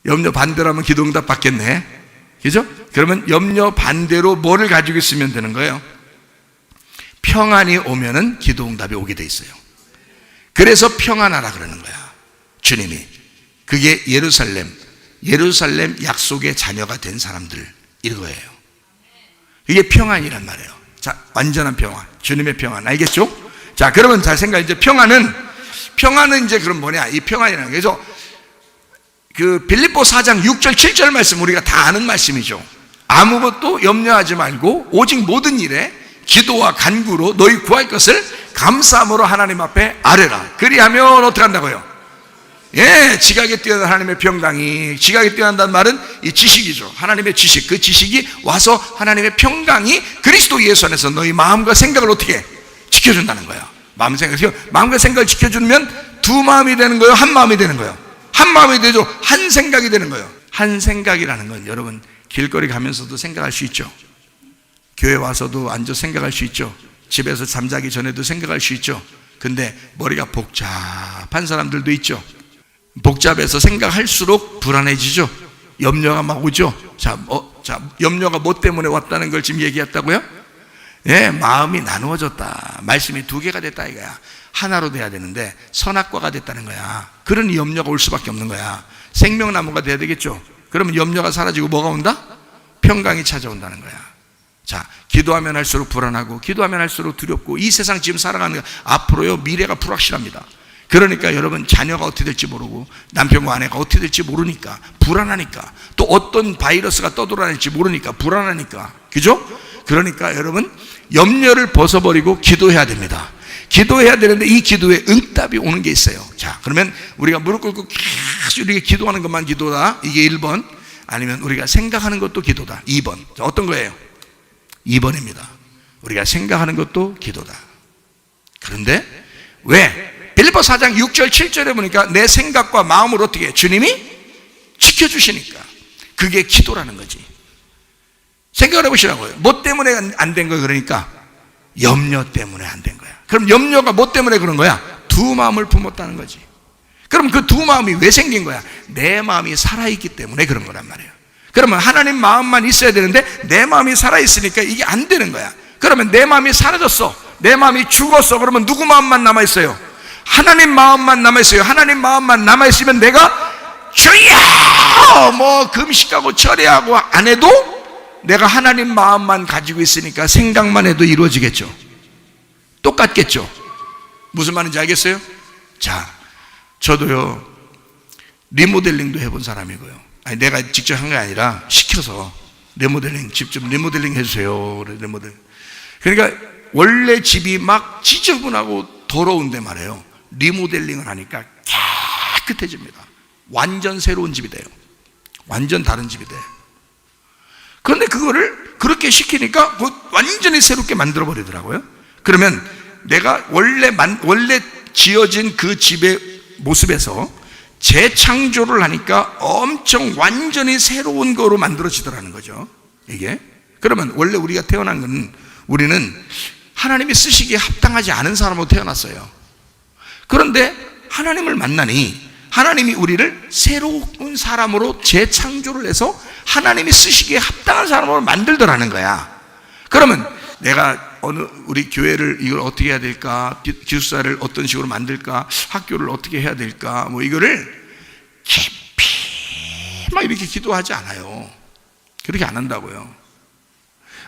염려 반대라면 기도 응답 받겠네. 그죠? 그러면 염려 반대로 뭐를 가지고 있으면 되는 거예요? 평안이 오면은 기도 응답이 오게 돼 있어요. 그래서 평안하라 그러는 거야. 주님이. 그게 예루살렘 약속의 자녀가 된 사람들 이거예요. 이게 평안이란 말이에요. 자, 완전한 평안. 주님의 평안. 알겠죠? 자, 그러면 잘 생각해. 이제 평안은 이제 그럼 뭐냐? 이 평안이라는 거죠. 그 빌립보 4장 6절 7절 말씀 우리가 다 아는 말씀이죠. 아무것도 염려하지 말고 오직 모든 일에 기도와 간구로 너희 구할 것을 감사함으로 하나님 앞에 아뢰라. 그리하면 어떻게 한다고요? 예, 지각에 뛰어난 하나님의 평강이, 지각에 뛰어난다는 말은 이 지식이죠. 하나님의 지식, 그 지식이 와서 하나님의 평강이 그리스도 예수 안에서 너희 마음과 생각을 어떻게 지켜준다는 거야. 마음과 생각을 지켜주면 두 마음이 되는 거예요? 한 마음이 되는 거예요? 한 마음이 되죠. 한 생각이 되는 거예요. 한 생각이라는 건 여러분 길거리 가면서도 생각할 수 있죠. 교회 와서도 앉아 생각할 수 있죠. 집에서 잠자기 전에도 생각할 수 있죠. 근데 머리가 복잡한 사람들도 있죠. 복잡해서 생각할수록 불안해지죠. 염려가 막 오죠. 자, 염려가 뭐 때문에 왔다는 걸 지금 얘기했다고요? 예, 마음이 나누어졌다. 말씀이 두 개가 됐다 이거야. 하나로 돼야 되는데 선악과가 됐다는 거야. 그러니 염려가 올 수밖에 없는 거야. 생명나무가 돼야 되겠죠. 그러면 염려가 사라지고 뭐가 온다? 평강이 찾아온다는 거야. 자, 기도하면 할수록 불안하고 기도하면 할수록 두렵고 이 세상 지금 살아가는 거 앞으로요 미래가 불확실합니다. 그러니까 여러분 자녀가 어떻게 될지 모르고 남편과 아내가 어떻게 될지 모르니까 불안하니까, 또 어떤 바이러스가 떠돌아낼지 모르니까 불안하니까, 그죠? 그러니까 여러분 염려를 벗어버리고 기도해야 됩니다. 기도해야 되는데 이 기도에 응답이 오는 게 있어요. 자, 그러면 우리가 무릎 꿇고 계속 이렇게 기도하는 것만 기도다, 이게 1번. 아니면 우리가 생각하는 것도 기도다, 2번. 자, 어떤 거예요? 2번입니다. 우리가 생각하는 것도 기도다. 그런데 왜? 빌립보 4장 6절 7절에 보니까 내 생각과 마음을 어떻게 해? 주님이 지켜주시니까 그게 기도라는 거지. 생각을 해보시라고요. 뭐 때문에 안 된 거예요? 그러니까 염려 때문에 안 된 거야. 그럼 염려가 뭐 때문에 그런 거야? 두 마음을 품었다는 거지. 그럼 그 두 마음이 왜 생긴 거야? 내 마음이 살아있기 때문에 그런 거란 말이에요. 그러면 하나님 마음만 있어야 되는데 내 마음이 살아있으니까 이게 안 되는 거야. 그러면 내 마음이 사라졌어. 내 마음이 죽었어. 그러면 누구 마음만 남아있어요? 하나님 마음만 남아있어요. 하나님 마음만 남아있으면 내가 주여 뭐 금식하고 철회하고 안 해도 내가 하나님 마음만 가지고 있으니까 생각만 해도 이루어지겠죠. 똑같겠죠. 무슨 말인지 알겠어요? 자, 저도요 리모델링도 해본 사람이고요. 아니 내가 직접 한 게 아니라 시켜서 리모델링 직접 리모델링 해주세요. 리모델링. 그러니까 원래 집이 막 지저분하고 더러운데 말이에요, 리모델링을 하니까 깨끗해집니다. 완전 새로운 집이 돼요. 완전 다른 집이 돼요. 그런데 그거를 그렇게 시키니까 완전히 새롭게 만들어 버리더라고요. 그러면 내가 원래 지어진 그 집의 모습에서 재창조를 하니까 엄청 완전히 새로운 거로 만들어지더라는 거죠. 이게 그러면 원래 우리가 태어난 건, 우리는 하나님이 쓰시기에 합당하지 않은 사람으로 태어났어요. 그런데 하나님을 만나니 하나님이 우리를 새로운 사람으로 재창조를 해서 하나님이 쓰시기에 합당한 사람으로 만들더라는 거야. 그러면 내가 우리 교회를 이걸 어떻게 해야 될까, 기숙사를 어떤 식으로 만들까, 학교를 어떻게 해야 될까, 뭐 이거를 깊이 막 이렇게 기도하지 않아요. 그렇게 안 한다고요.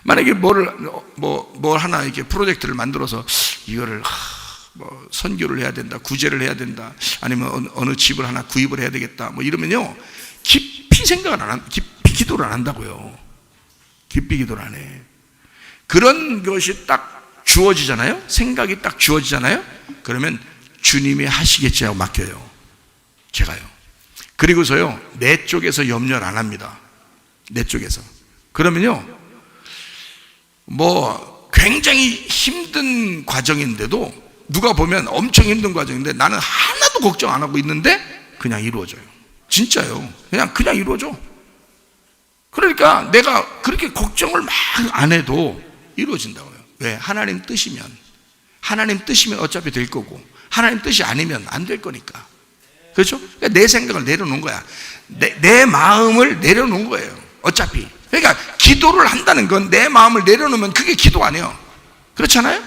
만약에 뭘 하나 이렇게 프로젝트를 만들어서 이거를 뭐 선교를 해야 된다, 구제를 해야 된다, 아니면 어느 집을 하나 구입을 해야 되겠다, 뭐 이러면요 깊이 깊이 기도를 안 한다고요. 깊이 기도를 안 해. 그런 것이 딱 주어지잖아요. 생각이 딱 주어지잖아요. 그러면 주님이 하시겠지 하고 맡겨요. 제가요. 그리고서요 내 쪽에서 염려를 안 합니다. 내 쪽에서. 그러면요 뭐 굉장히 힘든 과정인데도, 누가 보면 엄청 힘든 과정인데 나는 하나도 걱정 안 하고 있는데 그냥 이루어져요. 진짜요. 그냥 이루어져. 그러니까 내가 그렇게 걱정을 막 안 해도 이루어진다고요. 왜? 하나님 뜻이면 어차피 될 거고, 하나님 뜻이 아니면 안 될 거니까. 그렇죠? 그러니까 내 생각을 내려놓은 거야. 내 마음을 내려놓은 거예요. 어차피. 그러니까 기도를 한다는 건 내 마음을 내려놓으면 그게 기도 아니에요. 그렇잖아요?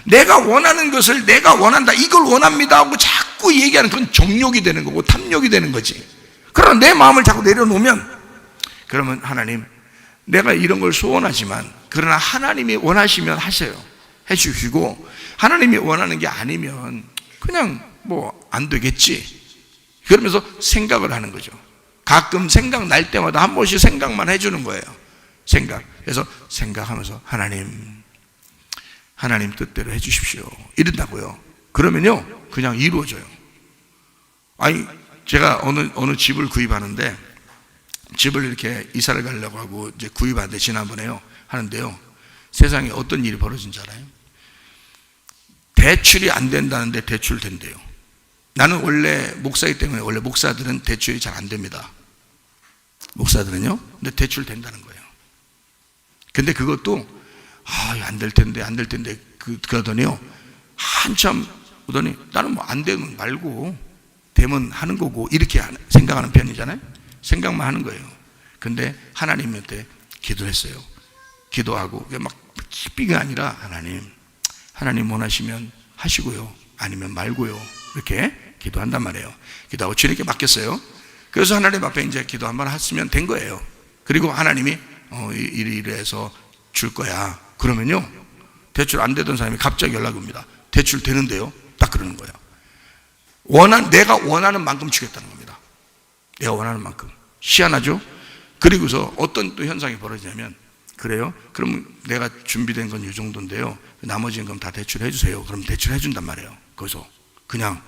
내가 원하는 것을 내가 원한다, 이걸 원합니다 하고 자꾸 얘기하는 건 정욕이 되는 거고 탐욕이 되는 거지. 그러나 내 마음을 자꾸 내려놓으면, 그러면 하나님 내가 이런 걸 소원하지만 그러나 하나님이 원하시면 하세요. 해주시고, 하나님이 원하는 게 아니면 그냥 뭐 안 되겠지. 그러면서 생각을 하는 거죠. 가끔 생각날 때마다 한 번씩 생각만 해주는 거예요. 그래서 생각하면서 하나님 뜻대로 해주십시오 이런다고요. 그러면요 그냥 이루어져요. 아니 제가 어느 집을 구입하는데, 집을 이렇게 이사를 가려고 하고 이제 구입하는데 지난번에요 하는데요, 세상에 어떤 일이 벌어진 줄 알아요? 대출이 안 된다는데 대출 된대요. 나는 원래 목사이기 때문에, 원래 목사들은 대출이 잘 안 됩니다. 목사들은요. 근데 대출 된다는 거예요. 근데 그것도 안 될 텐데 그러더니요 한참 보더니, 나는 뭐 안 되면 말고 되면 하는 거고 이렇게 생각하는 편이잖아요. 생각만 하는 거예요. 근데 하나님한테 기도했어요. 기도하고 막 깊이가 아니라 하나님 원하시면 하시고요, 아니면 말고요, 이렇게 기도한단 말이에요. 기도하고 주님께 맡겼어요. 그래서 하나님 앞에 이제 기도 한번 했으면 된 거예요. 그리고 하나님이 이래서 줄 거야. 그러면요 대출 안 되던 사람이 갑자기 연락이 옵니다. 대출 되는데요. 딱 그러는 거예요. 내가 원하는 만큼 주겠다는 겁니다. 내가 원하는 만큼. 희한하죠? 그리고서 어떤 또 현상이 벌어지냐면, 그래요? 그럼 내가 준비된 건 이 정도인데요, 나머지는 그럼 다 대출해 주세요. 그럼 대출해 준단 말이에요. 거기서 그냥.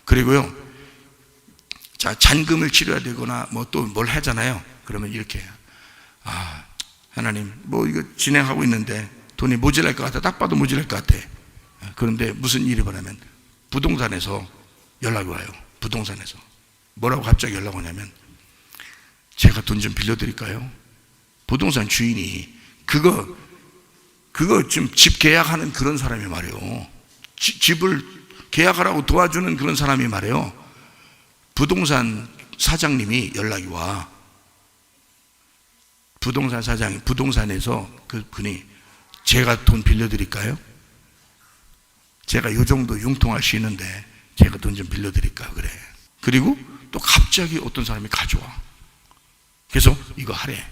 그리고요 자, 잔금을 치러야 되거나 뭐 또 뭘 하잖아요. 그러면 이렇게 해요. 하나님 뭐 이거 진행하고 있는데 돈이 모자랄 것 같아. 딱 봐도 모자랄 것 같아. 그런데 무슨 일이 벌어지면 부동산에서 연락이 와요. 부동산에서 뭐라고 갑자기 연락 오냐면, 제가 돈 좀 빌려드릴까요? 부동산 주인이 그거 좀 집 계약하는 그런 사람이 말이에요. 집을 계약하라고 도와주는 그런 사람이 말이에요. 부동산 사장님이 연락이 와. 부동산에서 그분이, 제가 돈 빌려드릴까요? 제가 요 정도 융통할 수 있는데 제가 돈 좀 빌려드릴까 그래. 그리고 또 갑자기 어떤 사람이 가져와. 그래서 이거 하래.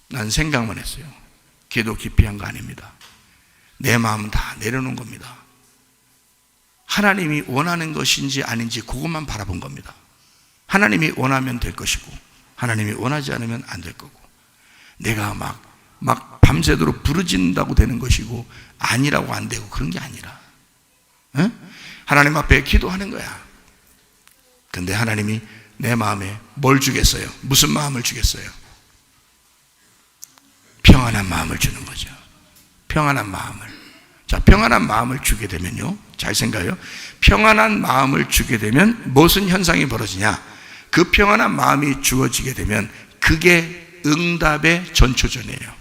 난 생각만 했어요. 기도 깊이 한 거 아닙니다. 내 마음은 다 내려놓은 겁니다. 하나님이 원하는 것인지 아닌지 그것만 바라본 겁니다. 하나님이 원하면 될 것이고 하나님이 원하지 않으면 안 될 거고, 내가 막 밤새도록 부르짖는다고 되는 것이고 아니라고 안 되고 그런 게 아니라, 응? 하나님 앞에 기도하는 거야. 근데 하나님이 내 마음에 뭘 주겠어요? 무슨 마음을 주겠어요? 평안한 마음을 주는 거죠. 평안한 마음을. 자, 평안한 마음을 주게 되면요, 잘 생각해요. 평안한 마음을 주게 되면 무슨 현상이 벌어지냐? 그 평안한 마음이 주어지게 되면 그게 응답의 전초전이에요.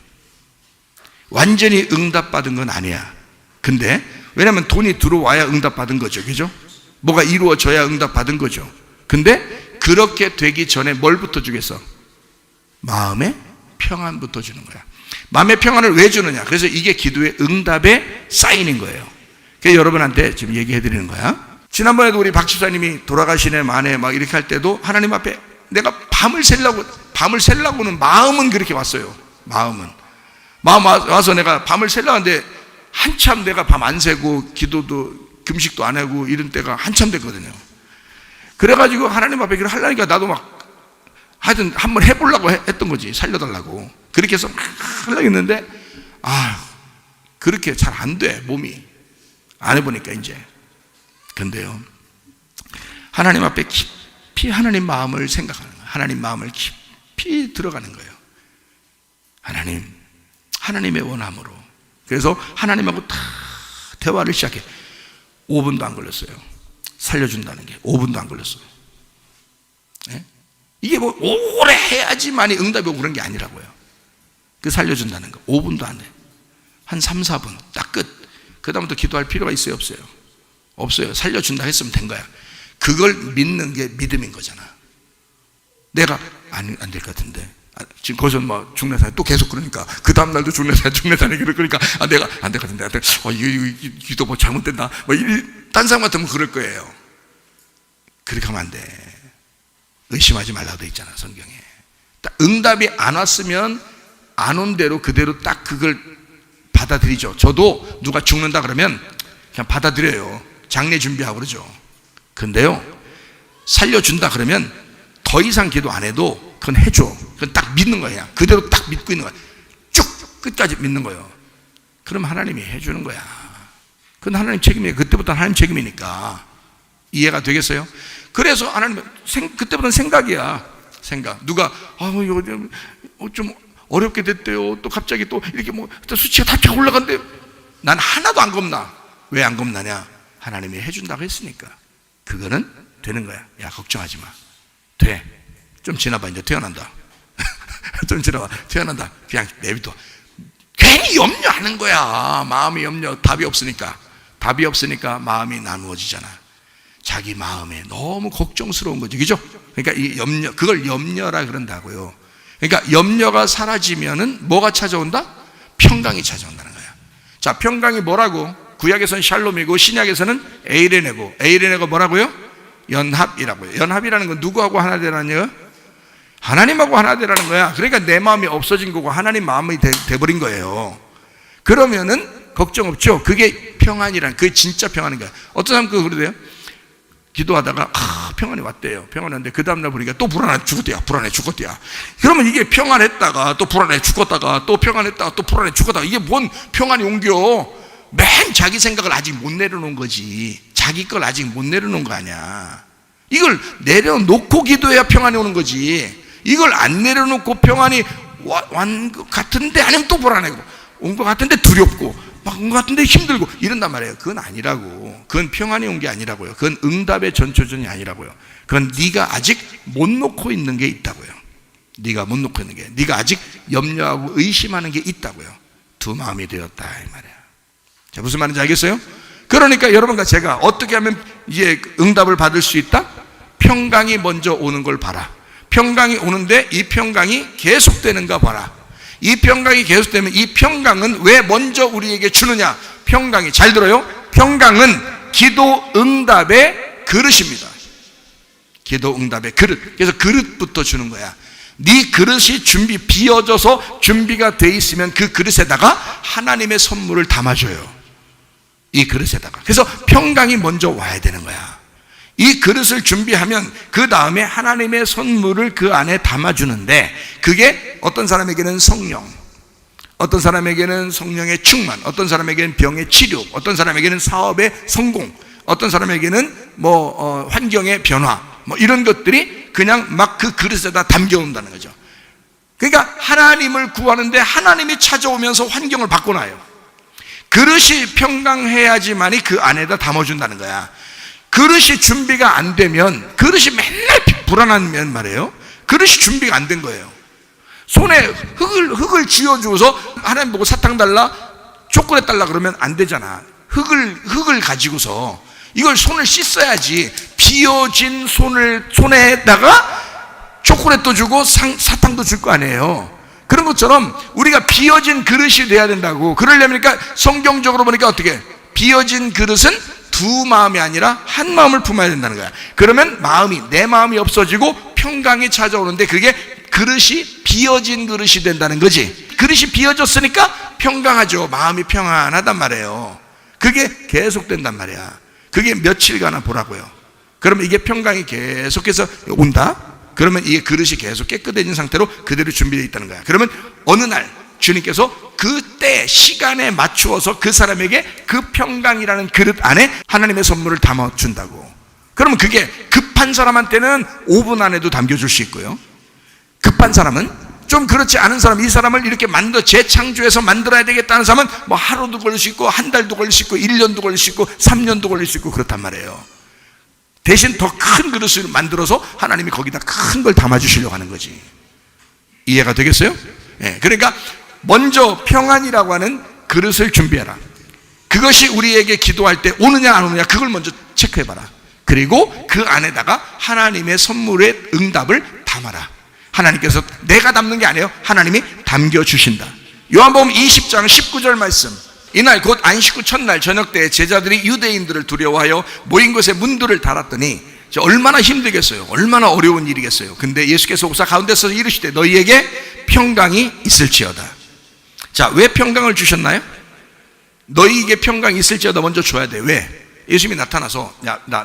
완전히 응답받은 건 아니야. 근데 왜냐하면 돈이 들어와야 응답받은 거죠, 그죠? 뭐가 이루어져야 응답받은 거죠. 근데 그렇게 되기 전에 뭘부터 주겠어? 마음의 평안부터 주는 거야. 마음의 평안을 왜 주느냐? 그래서 이게 기도의 응답의 사인인 거예요. 그래서 여러분한테 지금 얘기해 드리는 거야. 지난번에도 우리 박 집사님이 돌아가시네 만에 막 이렇게 할 때도 하나님 앞에 내가 밤을 새려고는 마음은 그렇게 왔어요. 마음 와서 내가 밤을 새려고 하는데 한참 내가 밤 안 새고 기도도 금식도 안 하고 이런 때가 한참 됐거든요. 그래가지고 하나님 앞에 그걸 하려니까 나도 막 하여튼 한번 해보려고 했던 거지. 살려달라고. 그렇게 해서 막 하려고 했는데 그렇게 잘 안 돼, 몸이. 안 해보니까 이제. 근데요, 하나님 앞에 깊이 하나님 마음을 생각하는 거예요. 하나님 마음을 깊이 들어가는 거예요. 하나님의 원함으로. 그래서 하나님하고 다 대화를 시작해. 5분도 안 걸렸어요. 살려준다는 게 5분도 안 걸렸어요. 네? 이게 뭐 오래 해야지만이 응답이 오고 그런 게 아니라고요. 그 살려준다는 거 5분도 안 돼. 한 3, 4분 딱 끝. 그 다음부터 기도할 필요가 있어요, 없어요? 없어요. 살려준다 했으면 된 거야. 그걸 믿는 게 믿음인 거잖아. 내가 안 될 것 같은데 지금 거기서 막 중내산에 또 계속 그러니까 그 다음날도 중내산에 그러니까 내가 안 될 것 같은데 이거 기도 뭐 잘못됐나 뭐 딴 사람 같으면 그럴 거예요. 그렇게 하면 안 돼. 의심하지 말라고 돼 있잖아, 성경에. 딱 응답이 안 왔으면 안 온 대로 그대로 딱 그걸 받아들이죠. 저도 누가 죽는다 그러면 그냥 받아들여요. 장례 준비하고 그러죠. 근데요, 살려준다 그러면 더 이상 기도 안 해도 그건 해줘. 그건 딱 믿는 거야. 그대로 딱 믿고 있는 거야. 쭉 끝까지 믿는 거예요. 그럼 하나님이 해주는 거야. 그건 하나님 책임이에요. 그때부터 하나님 책임이니까. 이해가 되겠어요? 그래서 하나님 그때부터는 생각이야. 생각. 누가 이거 좀 어렵게 됐대요. 또 갑자기 또 이렇게 뭐 수치가 다 올라간대요. 난 하나도 안 겁나. 왜 안 겁나냐? 하나님이 해준다고 했으니까. 그거는 되는 거야. 야, 걱정하지 마. 돼. 좀 지나봐. 이제 태어난다. 좀 지나봐. 태어난다. 그냥 내비둬. 괜히 염려하는 거야. 마음이 염려. 답이 없으니까 마음이 나누어지잖아. 자기 마음에 너무 걱정스러운 거지, 그죠? 그러니까 이 염려, 그걸 염려라 그런다고요. 그러니까 염려가 사라지면은 뭐가 찾아온다? 평강이 찾아온다는 거야. 자, 평강이 뭐라고? 구약에서는 샬롬이고 신약에서는 에이레네고, 에이레네가 뭐라고요? 연합이라고요. 연합이라는 건 누구하고 하나 되라는 거예요? 하나님하고 하나 되라는 거야. 그러니까 내 마음이 없어진 거고 하나님 마음이 돼버린 거예요. 그러면은 걱정 없죠. 그게 평안이란, 그게 진짜 평안인 거야. 어떤 사람 그러대요? 기도하다가 평안이 왔대요. 평안이 왔는데 그 다음날 보니까 또 불안해 죽었대야. 그러면 이게 평안했다가 또 불안해 죽었다가 또 평안했다가 또 불안해 죽었다가 이게 뭔 평안이 옮겨? 맨 자기 생각을 아직 못 내려놓은 거지. 자기 걸 아직 못 내려놓은 거 아니야. 이걸 내려놓고 기도해야 평안이 오는 거지. 이걸 안 내려놓고 평안이 온 것 같은데 아니면 또 불안해고 온 것 같은데 두렵고 막 온 것 같은데 힘들고 이런단 말이에요. 그건 아니라고. 그건 평안이 온 게 아니라고요. 그건 응답의 전초전이 아니라고요. 그건 네가 아직 못 놓고 있는 게 있다고요. 네가 못 놓고 있는 게, 네가 아직 염려하고 의심하는 게 있다고요. 두 마음이 되었다 이 말이야. 자, 무슨 말인지 알겠어요? 그러니까 여러분과 제가 어떻게 하면 이제 응답을 받을 수 있다? 평강이 먼저 오는 걸 봐라. 평강이 오는데 이 평강이 계속되는가 봐라. 이 평강이 계속되면 이 평강은 왜 먼저 우리에게 주느냐? 평강이, 잘 들어요, 평강은 기도 응답의 그릇입니다. 기도 응답의 그릇. 그래서 그릇부터 주는 거야. 네 그릇이 비어져서 준비가 돼 있으면 그 그릇에다가 하나님의 선물을 담아줘요. 이 그릇에다가. 그래서 평강이 먼저 와야 되는 거야. 이 그릇을 준비하면 그 다음에 하나님의 선물을 그 안에 담아주는데, 그게 어떤 사람에게는 성령, 어떤 사람에게는 성령의 충만, 어떤 사람에게는 병의 치료, 어떤 사람에게는 사업의 성공, 어떤 사람에게는 환경의 변화, 이런 것들이 그냥 막 그 그릇에다 담겨온다는 거죠. 그러니까 하나님을 구하는데 하나님이 찾아오면서 환경을 바꿔놔요. 그릇이 평강해야지만이 그 안에다 담아준다는 거야. 그릇이 준비가 안 되면, 그릇이 맨날 불안하면 말이에요, 그릇이 준비가 안 된 거예요. 손에 흙을 쥐어주고서 하나님 보고 사탕 달라, 초콜릿 달라 그러면 안 되잖아. 흙을 가지고서 이걸 손을 씻어야지. 비어진 손에다가 초콜릿도 주고 사탕도 줄 거 아니에요. 그런 것처럼 우리가 비어진 그릇이 돼야 된다고. 그러려니까 성경적으로 보니까 어떻게, 비어진 그릇은 두 마음이 아니라 한 마음을 품어야 된다는 거야. 그러면 내 마음이 없어지고 평강이 찾아오는데, 그게 그릇이 비어진 그릇이 된다는 거지. 그릇이 비어졌으니까 평강하죠. 마음이 평안하단 말이에요. 그게 계속된단 말이야. 그게 며칠가나 보라고요. 그러면 이게 평강이 계속해서 온다? 그러면 이 그릇이 계속 깨끗해진 상태로 그대로 준비되어 있다는 거야. 그러면 어느 날 주님께서 그때 시간에 맞추어서 그 사람에게 그 평강이라는 그릇 안에 하나님의 선물을 담아준다고. 그러면 그게 급한 사람한테는 5분 안에도 담겨줄 수 있고요, 급한 사람은, 좀 그렇지 않은 사람, 이 사람을 이렇게 재창조해서 만들어야 되겠다는 사람은 하루도 걸릴 수 있고, 한 달도 걸릴 수 있고, 1년도 걸릴 수 있고, 3년도 걸릴 수 있고, 그렇단 말이에요. 대신 더 큰 그릇을 만들어서 하나님이 거기다 큰 걸 담아주시려고 하는 거지. 이해가 되겠어요? 네. 그러니까 먼저 평안이라고 하는 그릇을 준비해라. 그것이 우리에게 기도할 때 오느냐 안 오느냐, 그걸 먼저 체크해봐라. 그리고 그 안에다가 하나님의 선물의 응답을 담아라. 하나님께서 내가 담는 게 아니에요. 하나님이 담겨주신다. 요한복음 20장 19절 말씀. 이날 곧 안식 후 첫날 저녁 때 제자들이 유대인들을 두려워하여 모인 곳에 문들을 달았더니, 얼마나 힘들겠어요. 얼마나 어려운 일이겠어요. 근데 예수께서 오사 가운데 서서 이르시되 너희에게 평강이 있을지어다. 자, 왜 평강을 주셨나요? 너희에게 평강이 있을지어다 먼저 줘야 돼. 왜? 예수님이 나타나서,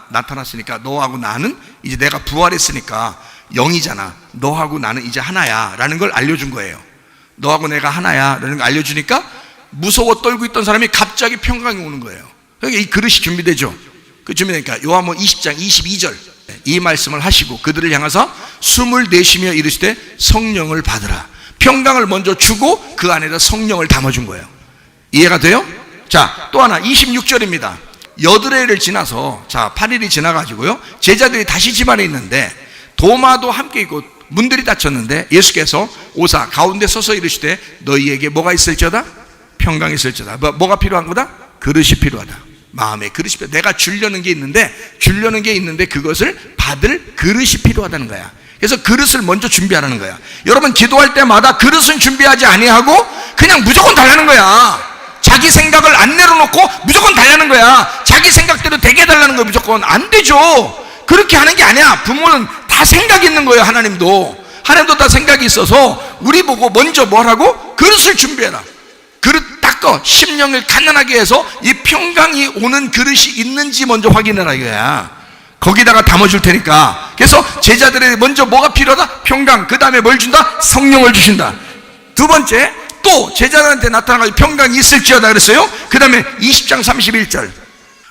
나타났으니까 너하고 나는 이제 내가 부활했으니까 영이잖아. 너하고 나는 이제 하나야 라는 걸 알려준 거예요. 너하고 내가 하나야 라는 걸 알려주니까 무서워 떨고 있던 사람이 갑자기 평강이 오는 거예요. 그러니까 이 그릇이 준비되죠. 그 준비되니까 요한복음 20장 22절 이 말씀을 하시고 그들을 향하사 숨을 내쉬며 이르시되 성령을 받으라. 평강을 먼저 주고 그 안에다 성령을 담아준 거예요. 이해가 돼요? 자, 또 하나 26절입니다. 여드레를 지나서, 8일이 지나가지고요, 제자들이 다시 집안에 있는데 도마도 함께 있고 문들이 닫혔는데 예수께서 오사 가운데 서서 이르시되 너희에게 뭐가 있을지어다? 평강이 있을지어다. 뭐가 필요한 거다? 그릇이 필요하다. 마음의 그릇이 필요하다. 내가 주려는 게 있는데 그것을 받을 그릇이 필요하다는 거야. 그래서 그릇을 먼저 준비하라는 거야. 여러분 기도할 때마다 그릇은 준비하지 아니하고 그냥 무조건 달라는 거야. 자기 생각을 안 내려놓고 무조건 달라는 거야. 자기 생각대로 되게 달라는 거야. 무조건 안 되죠. 그렇게 하는 게 아니야. 부모는 다 생각이 있는 거예요. 하나님도 다 생각이 있어서 우리 보고 먼저 뭐라고? 그릇을 준비해라. 그릇 닦아 심령을 가난하게 해서 이 평강이 오는 그릇이 있는지 먼저 확인해라 이거야. 거기다가 담아줄 테니까. 그래서 제자들에게 먼저 뭐가 필요하다? 평강. 그 다음에 뭘 준다? 성령을 주신다. 두 번째, 또 제자들한테 나타나가지고 평강이 있을지어다 그랬어요. 그 다음에 20장 31절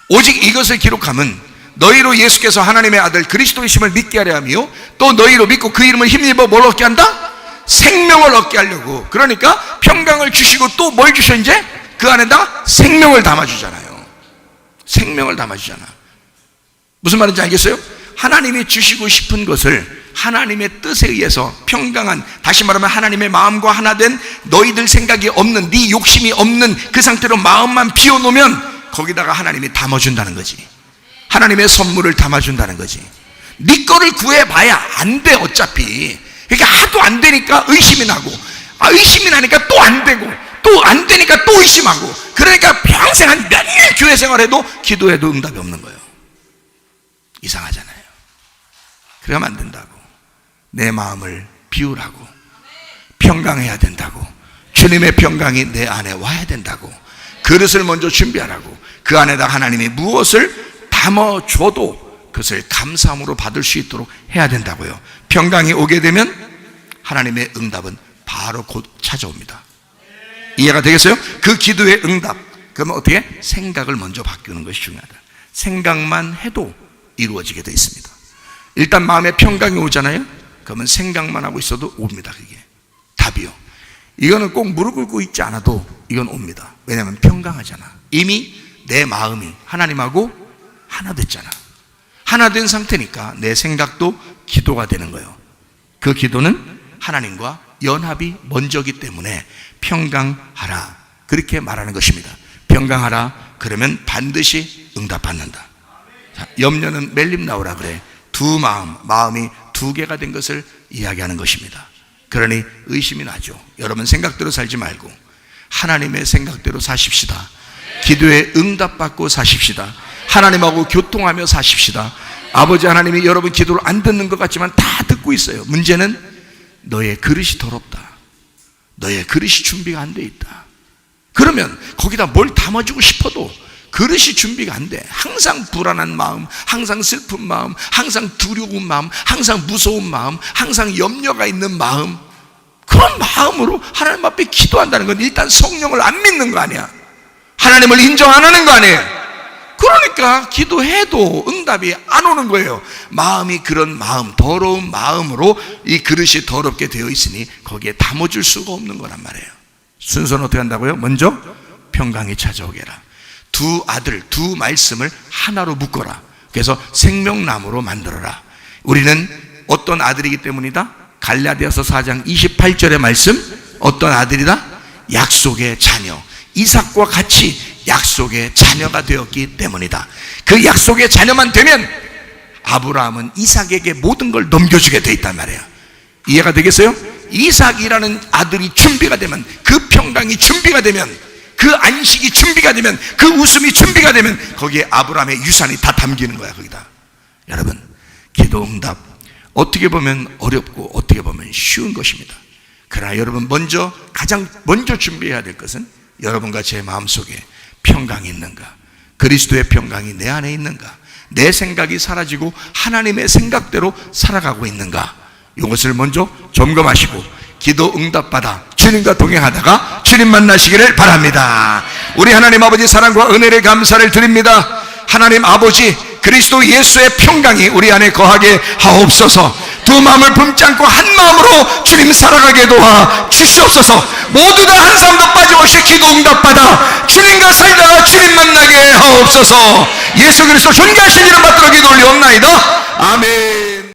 오직 이것을 기록함은 너희로 예수께서 하나님의 아들 그리스도이심을 믿게 하려 하며 또 너희로 믿고 그 이름을 힘입어 뭘 얻게 한다? 생명을 얻게 하려고. 그러니까 평강을 주시고 또 뭘 주셔? 이제 그 안에다가 생명을 담아주잖아요. 생명을 담아주잖아. 무슨 말인지 알겠어요? 하나님이 주시고 싶은 것을 하나님의 뜻에 의해서 평강한, 다시 말하면 하나님의 마음과 하나 된 너희들 생각이 없는, 네 욕심이 없는 그 상태로 마음만 비워놓으면 거기다가 하나님이 담아준다는 거지. 하나님의 선물을 담아준다는 거지. 네 거를 구해봐야 안 돼 어차피. 그러니까 하도 안 되니까 의심이 나고, 의심이 나니까 또 안 되고, 또 안 되니까 또 의심하고, 그러니까 평생 한 몇 년 교회 생활해도 기도해도 응답이 없는 거예요. 이상하잖아요. 그러면 안 된다고. 내 마음을 비우라고. 평강해야 된다고. 주님의 평강이 내 안에 와야 된다고. 그릇을 먼저 준비하라고. 그 안에다 하나님이 무엇을 담아줘도 그것을 감사함으로 받을 수 있도록 해야 된다고요. 평강이 오게 되면 하나님의 응답은 바로 곧 찾아옵니다. 이해가 되겠어요? 그 기도의 응답, 그러면 어떻게? 생각을 먼저 바꾸는 것이 중요하다. 생각만 해도 이루어지게 되어 있습니다. 일단 마음에 평강이 오잖아요. 그러면 생각만 하고 있어도 옵니다. 그게 답이요. 이거는 꼭 무릎 꿇고 있지 않아도 이건 옵니다. 왜냐하면 평강하잖아. 이미 내 마음이 하나님하고 하나 됐잖아. 하나 된 상태니까 내 생각도 기도가 되는 거예요. 그 기도는 하나님과 연합이 먼저기 때문에 평강하라, 그렇게 말하는 것입니다. 평강하라 그러면 반드시 응답받는다. 자, 염려는 멜림 나오라 그래. 두 마음이 두 개가 된 것을 이야기하는 것입니다. 그러니 의심이 나죠. 여러분 생각대로 살지 말고 하나님의 생각대로 사십시다. 기도에 응답받고 사십시다. 하나님하고 교통하며 사십시다. 아버지 하나님이 여러분 기도를 안 듣는 것 같지만 다 듣고 있어요. 문제는 너의 그릇이 더럽다. 너의 그릇이 준비가 안 돼 있다. 그러면 거기다 뭘 담아주고 싶어도 그릇이 준비가 안 돼. 항상 불안한 마음, 항상 슬픈 마음, 항상 두려운 마음, 항상 무서운 마음, 항상 염려가 있는 마음, 그런 마음으로 하나님 앞에 기도한다는 건 일단 성령을 안 믿는 거 아니야. 하나님을 인정 안 하는 거 아니에요. 그러니까 기도해도 응답이 안 오는 거예요. 마음이 그런 마음, 더러운 마음으로 이 그릇이 더럽게 되어 있으니 거기에 담아줄 수가 없는 거란 말이에요. 순서는 어떻게 한다고요? 먼저 평강이 찾아오게라. 두 아들, 두 말씀을 하나로 묶어라. 그래서 생명나무로 만들어라. 우리는 어떤 아들이기 때문이다? 갈라디아서 4장 28절의 말씀, 어떤 아들이다? 약속의 자녀. 이삭과 같이 약속의 자녀가 되었기 때문이다. 그 약속의 자녀만 되면 아브라함은 이삭에게 모든 걸 넘겨주게 돼 있단 말이에요. 이해가 되겠어요? 이삭이라는 아들이 준비가 되면, 그 평강이 준비가 되면, 그 안식이 준비가 되면, 그 웃음이 준비가 되면 거기에 아브라함의 유산이 다 담기는 거야. 거기다. 여러분, 기도 응답 어떻게 보면 어렵고 어떻게 보면 쉬운 것입니다. 그러나 여러분 가장 먼저 준비해야 될 것은 여러분과 제 마음속에 평강이 있는가, 그리스도의 평강이 내 안에 있는가, 내 생각이 사라지고 하나님의 생각대로 살아가고 있는가, 이것을 먼저 점검하시고 기도 응답받아 주님과 동행하다가 주님 만나시기를 바랍니다. 우리 하나님 아버지 사랑과 은혜를 감사를 드립니다. 하나님 아버지, 그리스도 예수의 평강이 우리 안에 거하게 하옵소서. 두 마음을 품지 않고 한 마음으로 주님 살아가게 도와 주시옵소서. 모두 다 한 사람도 빠짐없이 기도 응답받아 주님과 살다가 주님 만나게 하옵소서. 예수 그리스도 존귀하신 이름 받들어 기도 올리옵나이다. 아멘.